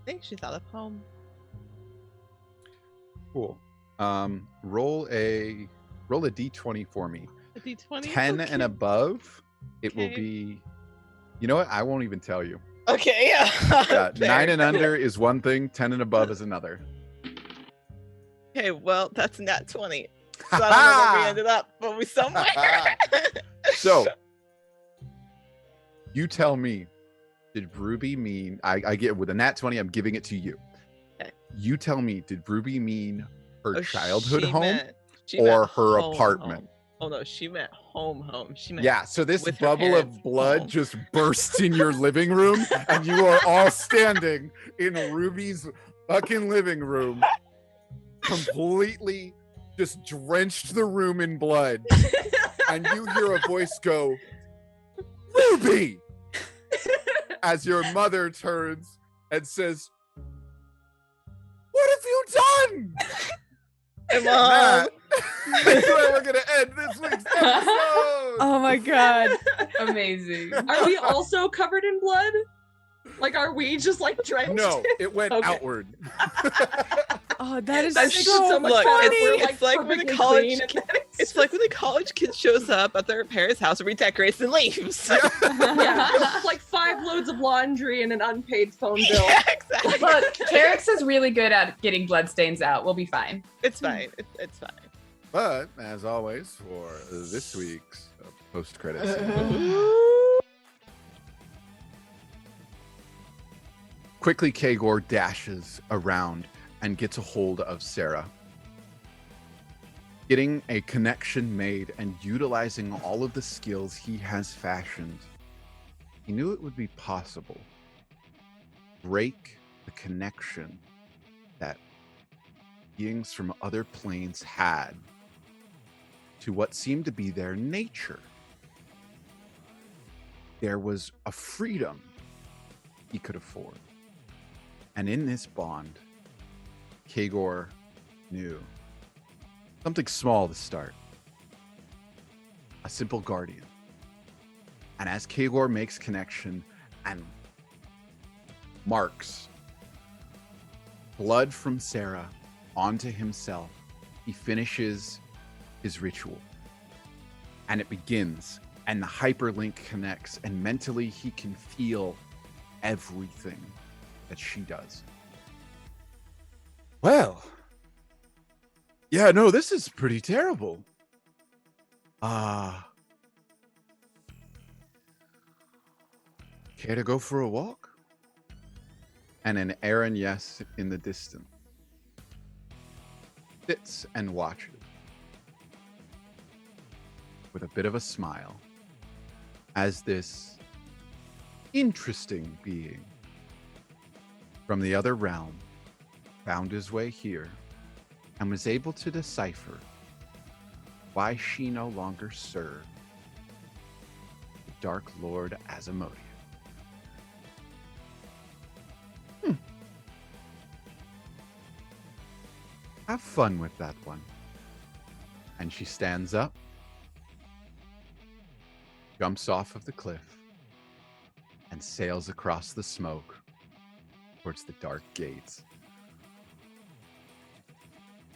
I think she thought of home. Cool. Roll a d20 for me. A D20. 10 okay. and above, it will Okay. be. You know what? I won't even tell you. Okay, yeah. Yeah, Fair. 9 and under is one thing. 10 and above is another. Okay, well, that's nat 20. So I don't know where we ended up, but we somewhere. So, you tell me, did Ruby mean, I get with a nat 20, I'm giving it to you. Okay. You tell me, did Ruby mean her Oh, childhood she home? she or meant her home, apartment? home. Oh no, she meant home. She meant Yeah, so this with her bubble of parents' blood home. just bursts in your living room, and you are all standing in Ruby's fucking living room, completely just drenched the room in blood, and you hear a voice go, "Ruby!" as your mother turns and says, "What have you done?" And That Mom, is where we're gonna end this week's episode. Oh my god. Amazing. Are we also covered in blood? Like, are we just like drenched? No, it went Okay. outward. Oh, that is That's so much funny. It's like when the college. It's like when the college kid shows up at their parents' house and redecorates and leaves. Yeah, it's like 5 loads of laundry and an unpaid phone bill. Yeah, exactly. Look, Terex is really good at getting bloodstains out. We'll be fine. It's fine. It's fine. But as always, for this week's post-credit scene, quickly Kagor dashes around and gets a hold of Sarah. Getting a connection made and utilizing all of the skills he has fashioned, he knew it would be possible to break the connection that beings from other planes had to what seemed to be their nature. There was a freedom he could afford. And in this bond, Kagor knew something small to start. A simple guardian. And as Kagor makes connection and marks blood from Sarah onto himself, he finishes his ritual. And it begins, and the hyperlink connects, and mentally he can feel everything that she does. Well, yeah, no, this is pretty terrible. Care to go for a walk? And an Aaron yes in the distance sits and watches with a bit of a smile as this interesting being from the other realm found his way here and was able to decipher why she no longer served the Dark Lord Asimodeus. Have fun with that one. And she stands up, jumps off of the cliff, and sails across the smoke towards the dark gates